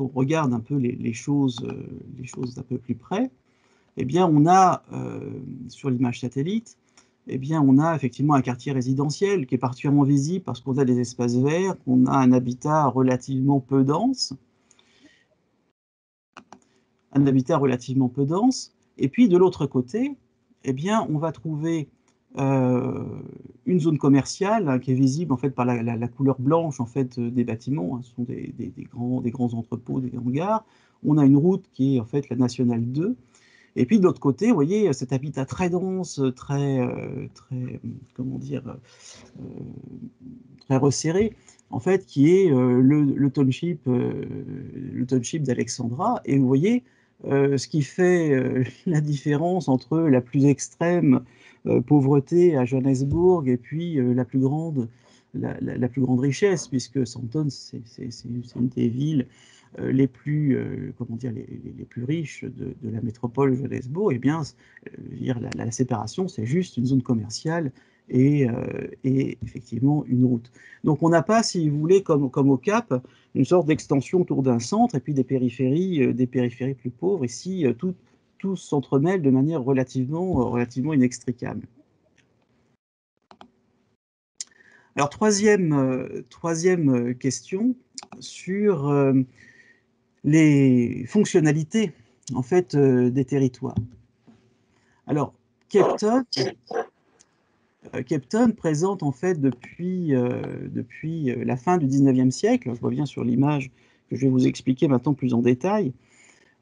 regarde un peu les choses d'un peu plus près, eh bien on a sur l'image satellite, eh bien on a effectivement un quartier résidentiel qui est particulièrement visible parce qu'on a des espaces verts, qu'on a un habitat relativement peu dense, et puis de l'autre côté, eh bien on va trouver une zone commerciale qui est visible en fait par la couleur blanche en fait des bâtiments, ce sont des grands entrepôts, des hangars. On a une route qui est en fait la nationale 2. Et puis de l'autre côté, vous voyez cet habitat très dense, comment dire, très resserré, en fait, qui est le township d'Alexandra. Et vous voyez ce qui fait la différence entre la plus extrême pauvreté à Johannesburg et puis la plus grande richesse, puisque Sandton, c'est une des villes les plus, comment dire, les plus riches de la métropole de Johannesburg. Eh bien, la séparation, c'est juste une zone commerciale et effectivement une route. Donc on n'a pas, si vous voulez, comme au Cap, une sorte d'extension autour d'un centre et puis des périphéries plus pauvres. Ici, tout s'entremêle de manière relativement inextricable. Alors troisième question sur les fonctionnalités en fait des territoires. Alors Cape Town présente en fait depuis la fin du 19e siècle, je reviens sur l'image que je vais vous expliquer maintenant plus en détail.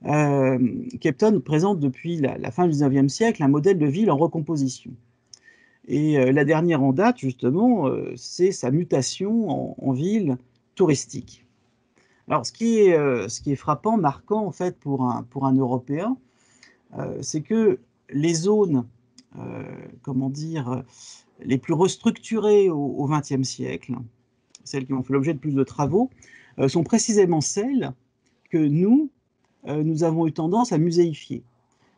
Cape Town présente depuis la fin du 19e siècle un modèle de ville en recomposition. Et la dernière en date, justement, c'est sa mutation en ville touristique. Alors, ce qui est frappant, marquant, en fait, pour un Européen, c'est que les zones, comment dire, les plus restructurées au XXe siècle, celles qui ont fait l'objet de plus de travaux, sont précisément celles que nous avons eu tendance à muséifier,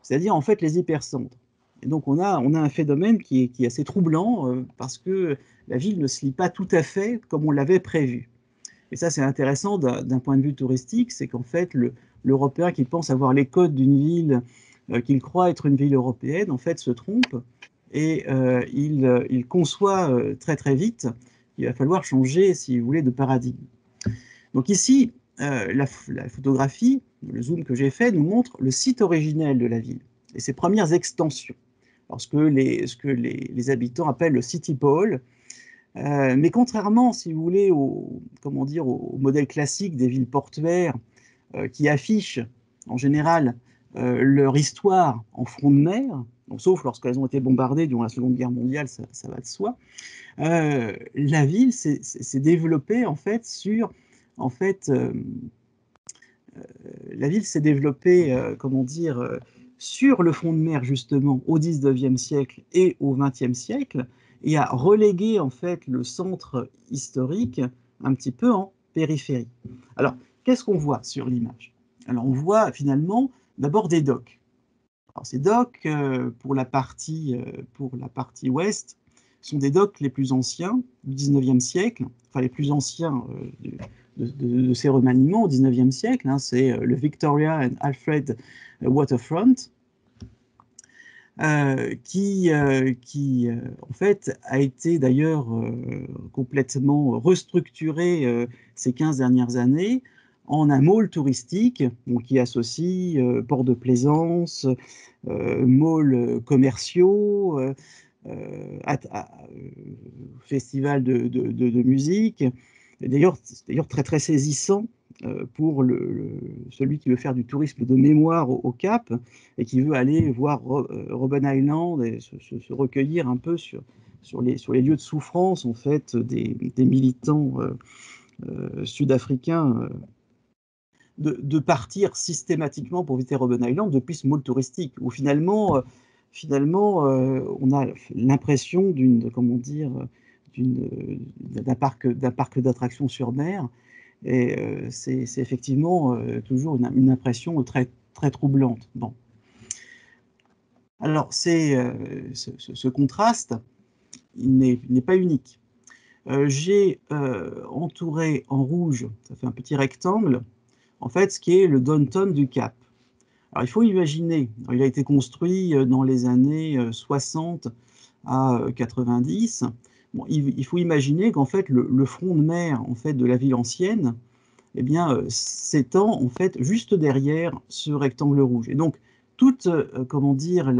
c'est-à-dire, en fait, les hypercentres. Et donc, on a un phénomène qui est assez troublant, parce que la ville ne se lie pas tout à fait comme on l'avait prévu. Et ça, c'est intéressant d'un point de vue touristique, c'est qu'en fait, l'Européen qui pense avoir les codes d'une ville qu'il croit être une ville européenne, en fait, se trompe et il conçoit très très vite qu'il va falloir changer, si vous voulez, de paradigme. Donc ici, la photographie, le zoom que j'ai fait, nous montre le site originel de la ville et ses premières extensions, alors ce que les habitants appellent le city pole. Mais contrairement, si vous voulez, au modèle classique des villes portuaires qui affichent en général leur histoire en front de mer, donc, sauf lorsqu'elles ont été bombardées durant la Seconde Guerre mondiale, ça va de soi. La ville s'est développée en fait en fait, la ville s'est développée, comment dire, sur le front de mer justement au XIXe siècle et au XXe siècle, et a relégué en fait le centre historique un petit peu en périphérie. Alors, qu'est-ce qu'on voit sur l'image? Alors, on voit finalement d'abord des docks. Alors, ces docks, pour la partie ouest, sont des docks les plus anciens du XIXe siècle, enfin les plus anciens de ces remaniements au XIXe siècle. Hein, c'est le Victoria and Alfred Waterfront, qui en fait a été d'ailleurs complètement restructuré ces 15 dernières années en un mall touristique, bon, qui associe ports de plaisance, malls commerciaux, festival de musique. D'ailleurs, c'est d'ailleurs très saisissant pour celui qui veut faire du tourisme de mémoire au Cap et qui veut aller voir Robben Island et se recueillir un peu sur les lieux de souffrance en fait des militants sud-africains, de partir systématiquement pour visiter Robben Island depuis ce mall touristique où finalement on a l'impression comment dire, d'un parc d'attractions sur mer. Et c'est effectivement toujours une impression très troublante. Bon. Alors, ce contraste, il n'est pas unique. J'ai entouré en rouge, ça fait un petit rectangle, en fait, ce qui est le downtown du Cap. Alors, il faut imaginer, il a été construit dans les années 60 à 90. Bon, il faut imaginer qu'en fait, le front de mer en fait, de la ville ancienne, eh bien, s'étend en fait juste derrière ce rectangle rouge. Et donc, toute, comment dire,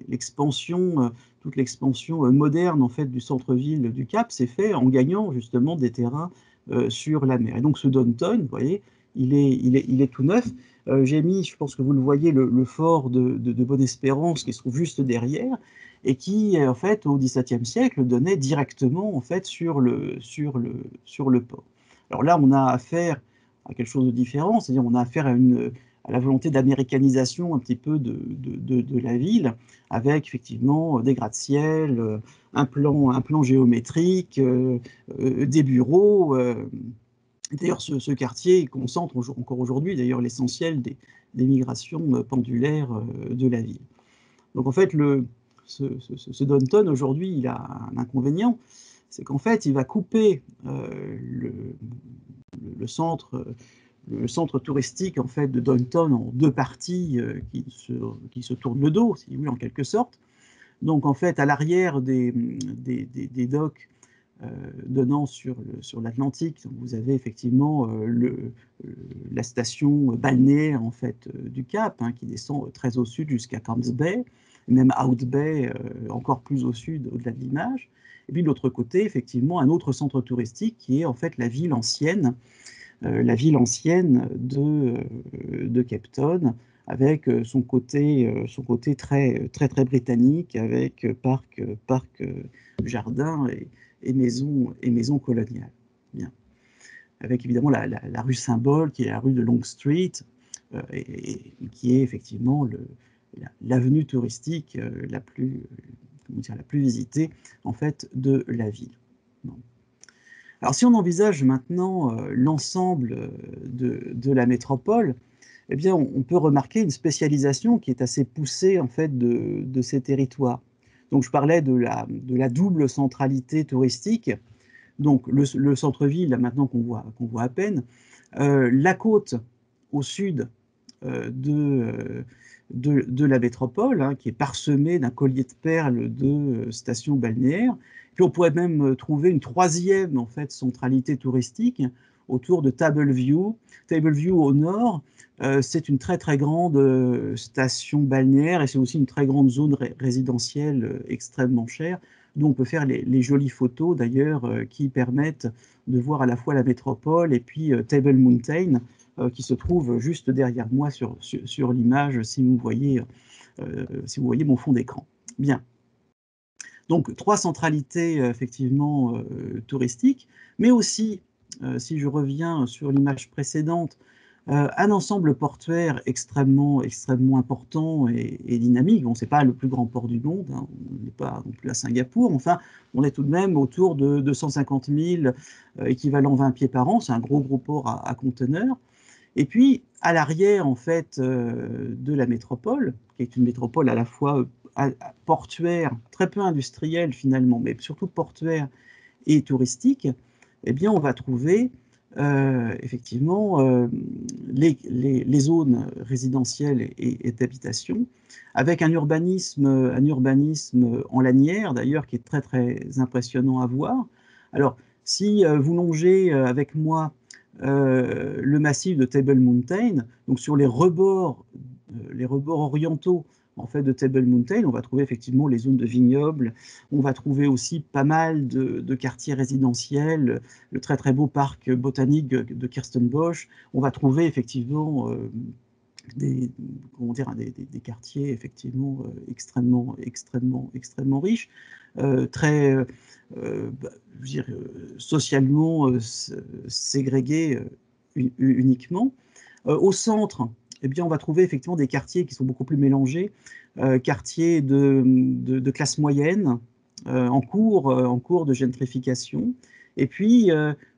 l'expansion, toute l'expansion moderne en fait du centre-ville du Cap s'est fait en gagnant justement des terrains sur la mer. Et donc, ce downtown, vous voyez, il est tout neuf. J'ai mis, je pense que vous le voyez, le fort de Bonne-Espérance qui se trouve juste derrière et qui, en fait, au XVIIe siècle, donnait directement, en fait, sur le port. Alors là, on a affaire à quelque chose de différent, c'est-à-dire on a affaire à la volonté d'américanisation un petit peu de la ville, avec effectivement des gratte-ciel, un plan géométrique, des bureaux. D'ailleurs, ce quartier concentre encore aujourd'hui d'ailleurs l'essentiel des migrations pendulaires de la ville. Donc en fait, ce downtown aujourd'hui, il a un inconvénient, c'est qu'en fait, il va couper le centre touristique en fait de downtown en deux parties qui se tournent le dos, si vous voulez, en quelque sorte. Donc en fait, à l'arrière des docks donnant sur l'Atlantique, vous avez effectivement la station balnéaire en fait du Cap, hein, qui descend très au sud jusqu'à Camps Bay, même Out Bay, encore plus au sud, au-delà de l'image. Et puis de l'autre côté, effectivement, un autre centre touristique qui est en fait la ville ancienne de Cape Town, avec son côté très britannique, avec parc jardin et maisons coloniales. Bien. Avec évidemment la rue symbole qui est la rue de Long Street, et qui est effectivement l'avenue touristique la plus visitée en fait de la ville. Bon. Alors si on envisage maintenant l'ensemble de la métropole, eh bien on peut remarquer une spécialisation qui est assez poussée en fait de ces territoires. Donc je parlais de la double centralité touristique, donc le centre-ville, là maintenant qu'on voit à peine, la côte au sud de la métropole, hein, qui est parsemée d'un collier de perles de stations balnéaires. Puis on pourrait même trouver une troisième en fait, centralité touristique autour de Tableview. Tableview au nord, c'est une très grande station balnéaire et c'est aussi une très grande zone résidentielle extrêmement chère, d'où on peut faire les jolies photos d'ailleurs qui permettent de voir à la fois la métropole et puis Table Mountain, qui se trouve juste derrière moi sur l'image, si vous voyez mon fond d'écran. Bien. Donc, 3 centralités effectivement touristiques, mais aussi, si je reviens sur l'image précédente, un ensemble portuaire extrêmement important et dynamique. Bon, ce n'est pas le plus grand port du monde, hein, on n'est pas non plus à Singapour, enfin, on est tout de même autour de 250 000 équivalent 20 pieds par an, c'est un gros port à conteneurs. Et puis, à l'arrière, en fait, de la métropole, qui est une métropole à la fois portuaire, très peu industrielle finalement, mais surtout portuaire et touristique, eh bien, on va trouver effectivement les zones résidentielles et d'habitation, avec un urbanisme en lanière, d'ailleurs, qui est très impressionnant à voir. Alors, si vous longez avec moi le massif de Table Mountain, donc sur les rebords orientaux en fait, de Table Mountain, on va trouver effectivement les zones de vignobles, on va trouver aussi pas mal de quartiers résidentiels, le très beau parc botanique de Kirstenbosch, on va trouver effectivement des quartiers effectivement extrêmement riches, très je dirais, socialement ségrégés uniquement. Au centre, eh bien, on va trouver effectivement des quartiers qui sont beaucoup plus mélangés, quartiers de classe moyenne en cours de gentrification. Et puis,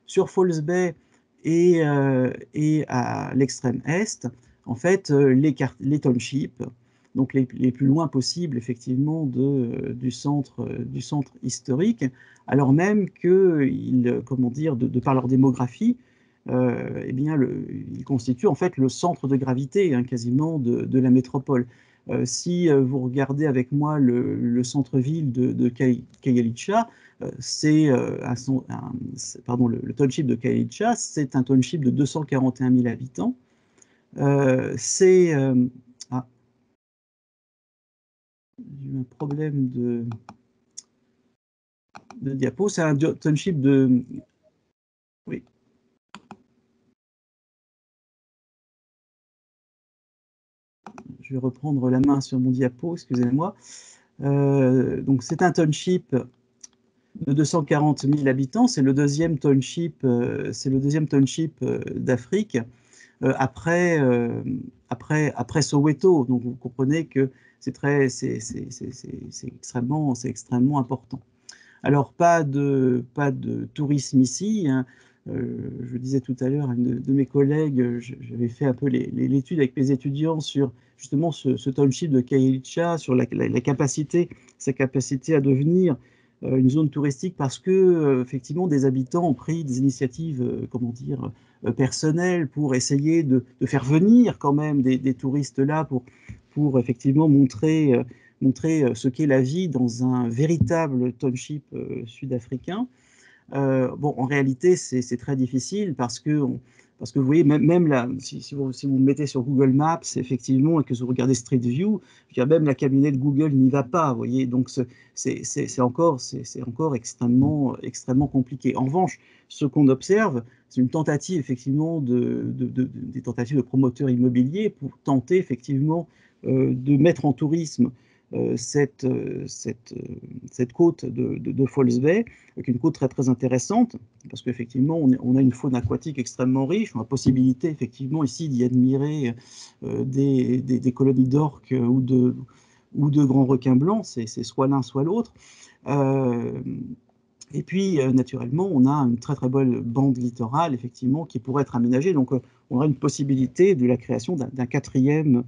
sur Falls Bay et à l'extrême est, en fait, les townships, donc les plus loin possible effectivement du centre historique, alors même qu'ils, comment dire, de par leur démographie, eh bien, ils constituent en fait le centre de gravité hein, quasiment de la métropole. Si vous regardez avec moi le centre-ville de Khayelitsha, le township de Khayelitsha, c'est un township de 241 000 habitants. J'ai eu un problème de diapo. C'est un township de... Oui. Je vais reprendre la main sur mon diapo, excusez-moi. Donc c'est un township de 240 000 habitants. C'est le deuxième township, d'Afrique. Après Soweto, donc vous comprenez que c'est extrêmement important. Alors pas de tourisme ici, hein. Je disais tout à l'heure à une de mes collègues, j'avais fait un peu l'étude avec mes étudiants sur justement ce township de Khayelitsha, sur sa capacité à devenir une zone touristique parce que effectivement des habitants ont pris des initiatives, comment dire, personnelles pour essayer de faire venir quand même des touristes là pour effectivement montrer ce qu'est la vie dans un véritable township sud-africain. Bon, en réalité, c'est très difficile parce que vous voyez, même là, si vous me mettez sur Google Maps, effectivement, et que vous regardez Street View, même la camionnette Google n'y va pas, vous voyez, donc c'est encore extrêmement compliqué. En revanche, ce qu'on observe, c'est une tentative, effectivement, des tentatives de promoteurs immobiliers pour tenter, effectivement, de mettre en tourisme cette côte de Falls Bay, avec une côte très intéressante, parce qu'effectivement, on a une faune aquatique extrêmement riche, on a la possibilité, effectivement, ici, d'y admirer des colonies d'orques ou de grands requins blancs, c'est soit l'un, soit l'autre. Et puis, naturellement, on a une très bonne bande littorale, effectivement, qui pourrait être aménagée. Donc, on aura une possibilité de la création d'une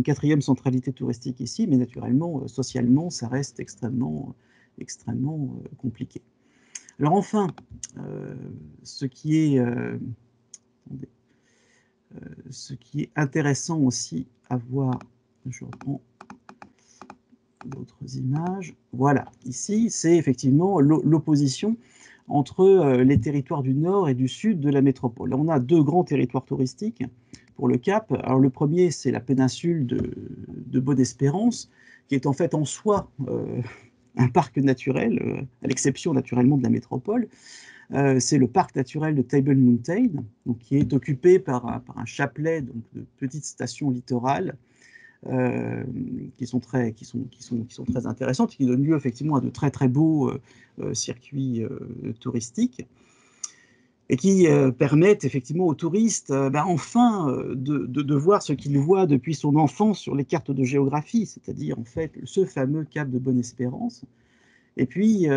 quatrième centralité touristique ici, mais naturellement, socialement, ça reste extrêmement compliqué. Alors enfin, ce qui est intéressant aussi à voir, je reprends d'autres images. Voilà, ici, c'est effectivement l'opposition entre les territoires du nord et du sud de la métropole. Là, on a deux grands territoires touristiques pour le Cap. Alors, le premier, c'est la péninsule de Bonne-Espérance, qui est en fait en soi un parc naturel, à l'exception naturellement de la métropole, c'est le parc naturel de Table Mountain, donc, qui est occupé par un chapelet donc, de petites stations littorales qui sont très intéressantes, qui donnent lieu effectivement à de très très beaux circuits touristiques et qui permettent effectivement aux touristes enfin de voir ce qu'ils voient depuis son enfance sur les cartes de géographie, c'est-à-dire en fait ce fameux cap de Bonne-Espérance. Et puis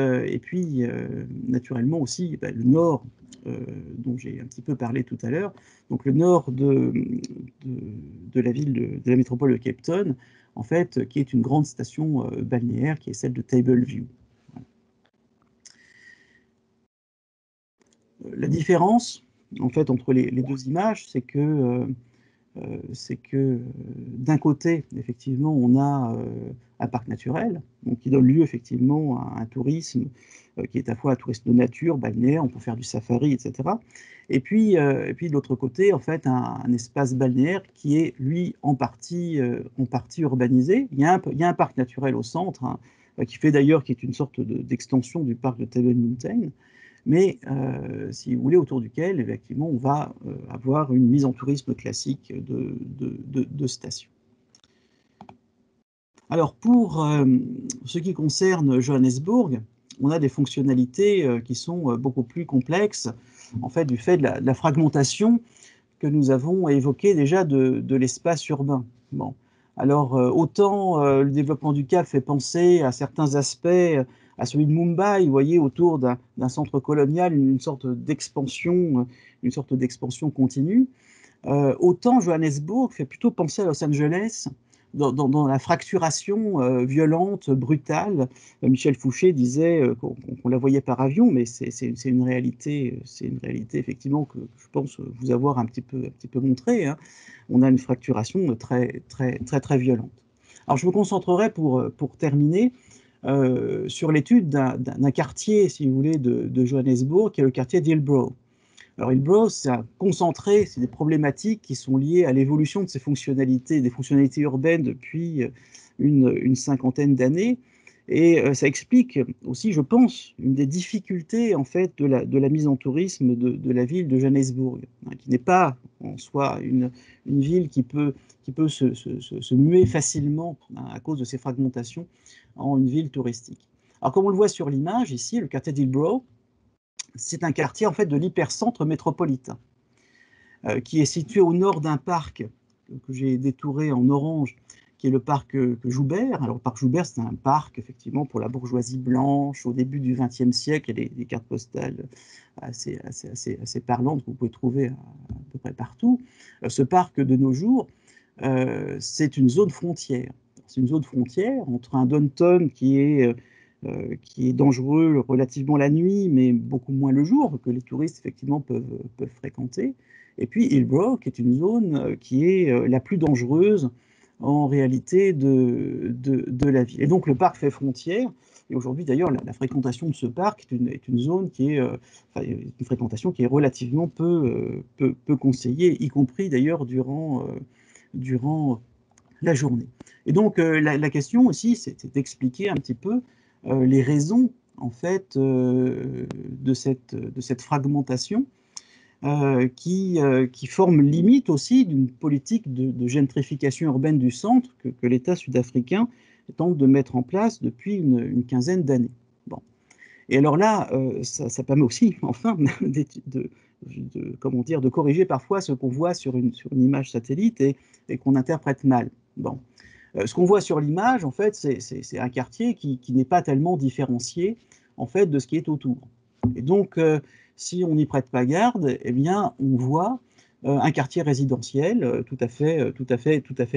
naturellement aussi le nord, dont j'ai un petit peu parlé tout à l'heure, donc le nord de la ville de la métropole de Cape Town, en fait, qui est une grande station balnéaire, qui est celle de Table View. La différence, en fait, entre les deux images, c'est que d'un côté, effectivement, on a un parc naturel, donc qui donne lieu effectivement à un tourisme qui est à la fois un tourisme de nature, balnéaire, on peut faire du safari, etc. Et puis de l'autre côté, en fait, un espace balnéaire qui est, lui, en partie urbanisé. Il y a un parc naturel au centre, hein, qui est une sorte d'extension du parc de Table Mountain, mais si vous voulez, autour duquel, effectivement, on va avoir une mise en tourisme classique de stations. Alors, pour ce qui concerne Johannesburg, on a des fonctionnalités qui sont beaucoup plus complexes, en fait, du fait de la fragmentation que nous avons évoquée déjà de l'espace urbain. Bon. Alors, autant le développement du Cap fait penser à certains aspects à celui de Mumbai, vous voyez, autour d'un centre colonial, une sorte d'expansion continue. Autant Johannesburg fait plutôt penser à Los Angeles, dans la fracturation violente, brutale. Michel Fouché disait qu'on la voyait par avion, mais c'est une réalité effectivement que je pense vous avoir un petit peu montré, hein. On a une fracturation très violente. Alors je me concentrerai pour terminer sur l'étude d'un quartier, si vous voulez, de Johannesburg, qui est le quartier d'Hillbrow. Alors Hillbrow, c'est des problématiques qui sont liées à l'évolution de ses fonctionnalités, des fonctionnalités urbaines depuis une cinquantaine d'années. Et ça explique aussi, je pense, une des difficultés en fait de la mise en tourisme de la ville de Johannesburg, hein, qui n'est pas en soi une ville qui peut se muer facilement, hein, à cause de ses fragmentations en une ville touristique. Alors comme on le voit sur l'image ici, le quartier d'Hillbrow, c'est un quartier en fait de l'hypercentre métropolitain qui est situé au nord d'un parc que j'ai détouré en orange, qui est le parc Joubert. Alors le parc Joubert, c'est un parc effectivement pour la bourgeoisie blanche au début du XXe siècle. Il y a des cartes postales assez parlantes que vous pouvez trouver à peu près partout. Ce parc de nos jours, c'est une zone frontière. C'est une zone frontière entre un Downtown qui est dangereux relativement la nuit, mais beaucoup moins le jour, que les touristes effectivement peuvent fréquenter. Et puis Hillbrow, qui est une zone qui est la plus dangereuse en réalité de la ville. Et donc le parc fait frontière. Et aujourd'hui d'ailleurs, la fréquentation de ce parc est une zone qui est une fréquentation qui est relativement peu conseillée, y compris d'ailleurs durant la journée. Et donc la question aussi, c'est d'expliquer un petit peu les raisons en fait de cette fragmentation qui forme limite aussi d'une politique de gentrification urbaine du centre que l'État sud-africain tente de mettre en place depuis une quinzaine d'années. Bon. Et alors là, ça permet aussi, enfin, de corriger parfois ce qu'on voit sur une image satellite et qu'on interprète mal. Bon. Ce qu'on voit sur l'image, en fait, c'est un quartier qui n'est pas tellement différencié, en fait, de ce qui est autour. Et donc, si on n'y prête pas garde, eh bien, on voit un quartier résidentiel tout à fait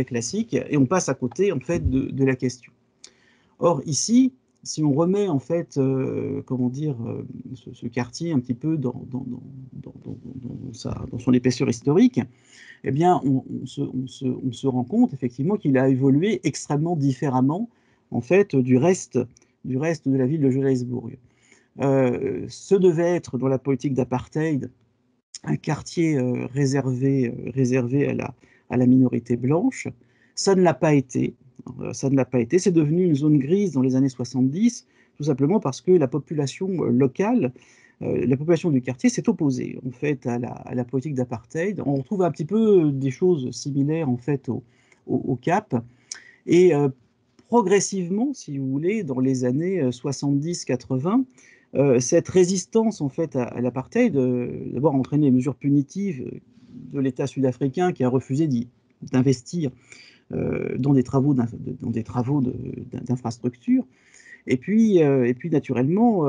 classique, et on passe à côté, en fait, de la question. Or, ici, si on remet, en fait, ce quartier un petit peu dans son épaisseur historique, eh bien, on se rend compte effectivement qu'il a évolué extrêmement différemment, en fait, du reste de la ville de Johannesburg. Ce devait être, dans la politique d'apartheid, un quartier réservé à la minorité blanche. Ça ne l'a pas été. C'est devenu une zone grise dans les années 70, tout simplement parce que la population locale la population du quartier s'est opposée en fait à la politique d'apartheid. On retrouve un petit peu des choses similaires en fait au Cap. Et progressivement, si vous voulez, dans les années 70-80, cette résistance en fait à l'apartheid, d'abord entraîné les mesures punitives de l'État sud-africain qui a refusé d'investir dans des travaux d'infrastructure. Et puis naturellement,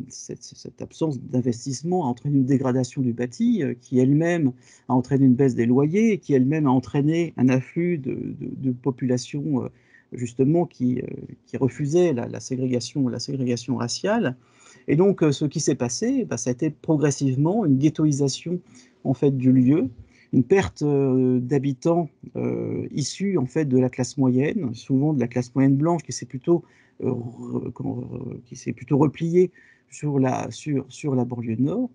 cette absence d'investissement a entraîné une dégradation du bâti qui elle-même a entraîné une baisse des loyers, qui elle-même a entraîné un afflux de populations justement qui refusaient la ségrégation raciale. Et donc ce qui s'est passé, ça a été progressivement une ghettoisation en fait du lieu, une perte d'habitants issus en fait de la classe moyenne, souvent de la classe moyenne blanche qui s'est plutôt repliée sur la banlieue nord.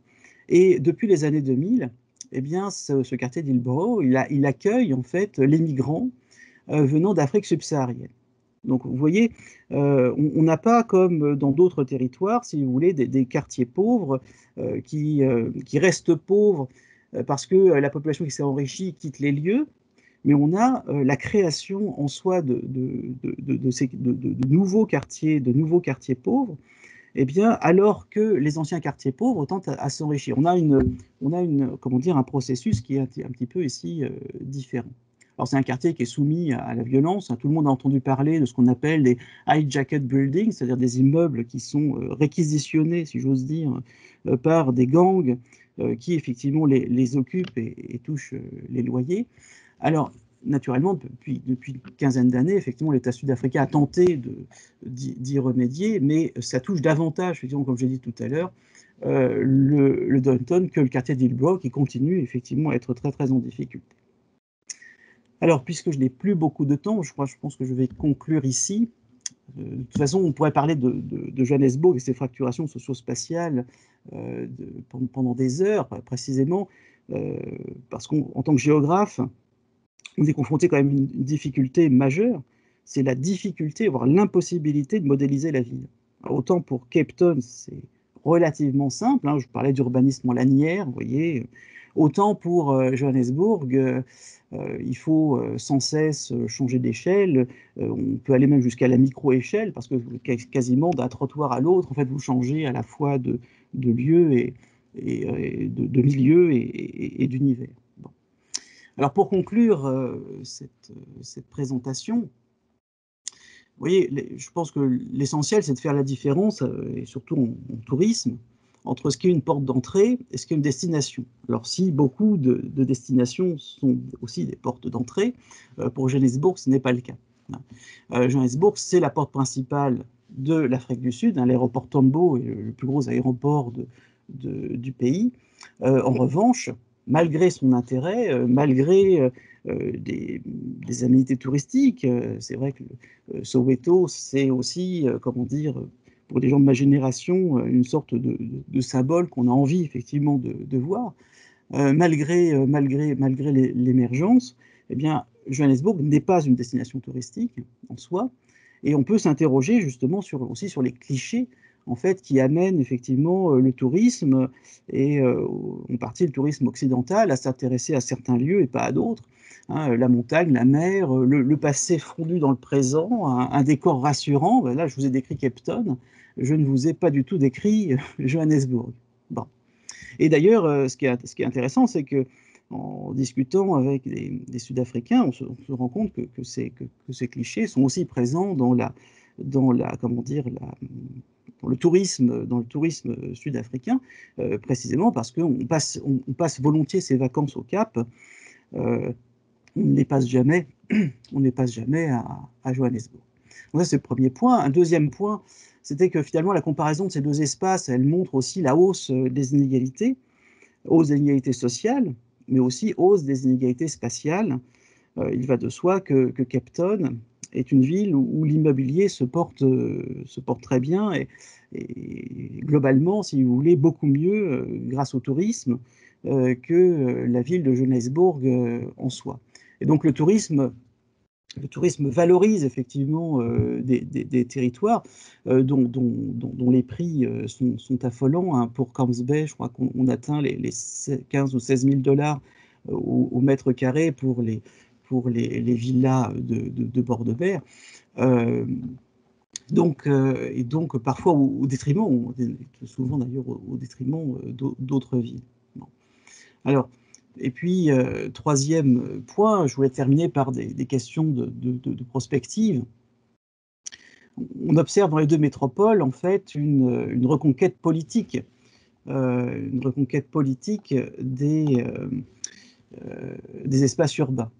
Et depuis les années 2000, eh bien, ce quartier d'Hillsborough, il accueille en fait les migrants venant d'Afrique subsaharienne. Donc vous voyez, on n'a pas comme dans d'autres territoires, si vous voulez, des quartiers pauvres qui restent pauvres parce que la population qui s'est enrichie quitte les lieux, mais on a la création en soi de nouveaux quartiers pauvres, eh bien, alors que les anciens quartiers pauvres tentent à s'enrichir. On a comment dire, un processus qui est un petit peu ici différent. Alors c'est un quartier qui est soumis à la violence. Tout le monde a entendu parler de ce qu'on appelle des hijacked buildings, c'est-à-dire des immeubles qui sont réquisitionnés, si j'ose dire, par des gangs qui effectivement les occupent et touchent les loyers. Alors, naturellement, depuis une quinzaine d'années, effectivement, l'État sud-africain a tenté d'y remédier, mais ça touche davantage, effectivement, comme j'ai dit tout à l'heure, le Downtown que le quartier d'Hillsborough, qui continue effectivement à être très, très en difficulté. Alors, puisque je n'ai plus beaucoup de temps, je pense que je vais conclure ici. De toute façon, on pourrait parler de Johannesburg et ses fracturations socio-spatiales pendant des heures, précisément, parce qu'en tant que géographe, on est confronté quand même à une difficulté majeure, c'est la difficulté, voire l'impossibilité de modéliser la ville. Alors, autant pour Cape Town, c'est relativement simple, hein, je parlais d'urbanisme en lanière, vous voyez, autant pour Johannesburg, il faut sans cesse changer d'échelle, on peut aller même jusqu'à la micro-échelle, parce que quasiment d'un trottoir à l'autre, en fait, vous changez à la fois de lieu et de milieu et d'univers. Bon. Alors pour conclure cette présentation, vous voyez, je pense que l'essentiel, c'est de faire la différence, et surtout en tourisme, entre ce qui est une porte d'entrée et ce qui est une destination. Alors si beaucoup de destinations sont aussi des portes d'entrée, pour Johannesburg, ce n'est pas le cas. Johannesburg, c'est la porte principale de l'Afrique du Sud, hein, l'aéroport Tambo est le plus gros aéroport du pays. En revanche, malgré son intérêt, malgré des aménités touristiques, c'est vrai que Soweto, c'est aussi, comment dire, pour des gens de ma génération, une sorte de symbole qu'on a envie effectivement de voir. Malgré l'émergence, eh bien, Johannesburg n'est pas une destination touristique en soi, et on peut s'interroger justement aussi sur les clichés en fait, qui amènent effectivement le tourisme, et en partie le tourisme occidental, à s'intéresser à certains lieux et pas à d'autres. Hein, la montagne, la mer, le passé fondu dans le présent, un décor rassurant. Ben là, je vous ai décrit Cape Town, je ne vous ai pas du tout décrit Johannesburg. Bon. Et d'ailleurs, ce qui est intéressant, c'est que en discutant avec des Sud-Africains, on se rend compte que ces clichés sont aussi présents dans comment dire, dans le tourisme sud-africain, précisément parce qu'on passe volontiers ses vacances au Cap, on ne les passe jamais, à Johannesburg. Donc ça, c'est le premier point. Un deuxième point, c'était que finalement, la comparaison de ces deux espaces, elle montre aussi la hausse des inégalités sociales, mais aussi hausse des inégalités spatiales. Il va de soi que Cape Town est une ville où l'immobilier se porte très bien et globalement, si vous voulez, beaucoup mieux grâce au tourisme que la ville de Johannesburg en soi. Et donc le tourisme le tourisme valorise effectivement des territoires dont les prix sont affolants, hein. Pour Camps Bay, je crois qu'on atteint les 15 ou 16 000 $ au mètre carré pour les villas de bord de mer. Donc parfois au détriment, souvent d'ailleurs au détriment d'autres villes. Bon. Alors, et puis, troisième point, je voulais terminer par des questions de prospective. On observe dans les deux métropoles, en fait, une reconquête politique des espaces urbains.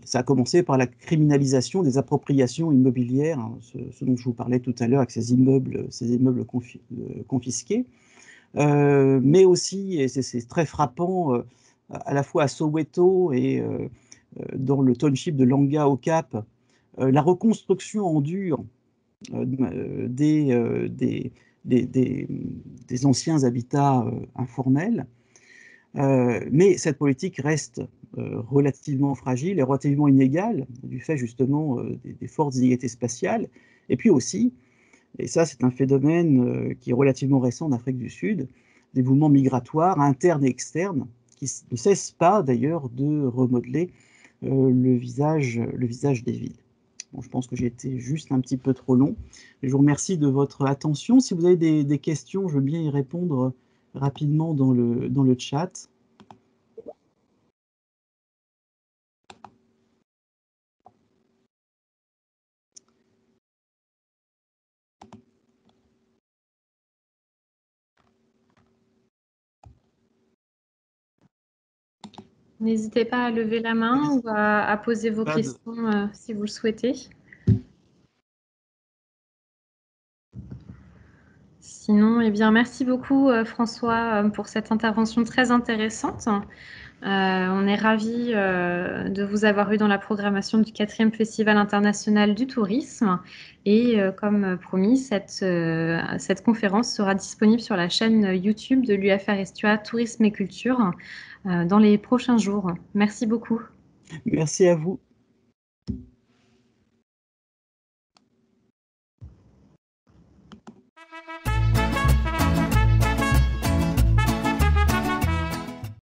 Ça a commencé par la criminalisation des appropriations immobilières, hein, ce dont je vous parlais tout à l'heure avec ces immeubles confisqués. Mais aussi, et c'est très frappant, à la fois à Soweto et dans le township de Langa au Cap, la reconstruction en dur des anciens habitats informels. Mais cette politique reste relativement fragile et relativement inégale, du fait justement des fortes inégalités spatiales. Et puis aussi, et ça c'est un phénomène qui est relativement récent en Afrique du Sud, des mouvements migratoires internes et externes, qui ne cessent pas d'ailleurs de remodeler le visage des villes. Bon, je pense que j'ai été juste un petit peu trop long. Je vous remercie de votre attention. Si vous avez des questions, je veux bien y répondre rapidement dans le chat. N'hésitez pas à lever la main ou à poser vos questions si vous le souhaitez. Sinon, eh bien, merci beaucoup François pour cette intervention très intéressante. On est ravis de vous avoir eu dans la programmation du 4e Festival international du tourisme. Et comme promis, cette conférence sera disponible sur la chaîne YouTube de l'UFR-Estua Tourisme et Culture dans les prochains jours. Merci beaucoup. Merci à vous.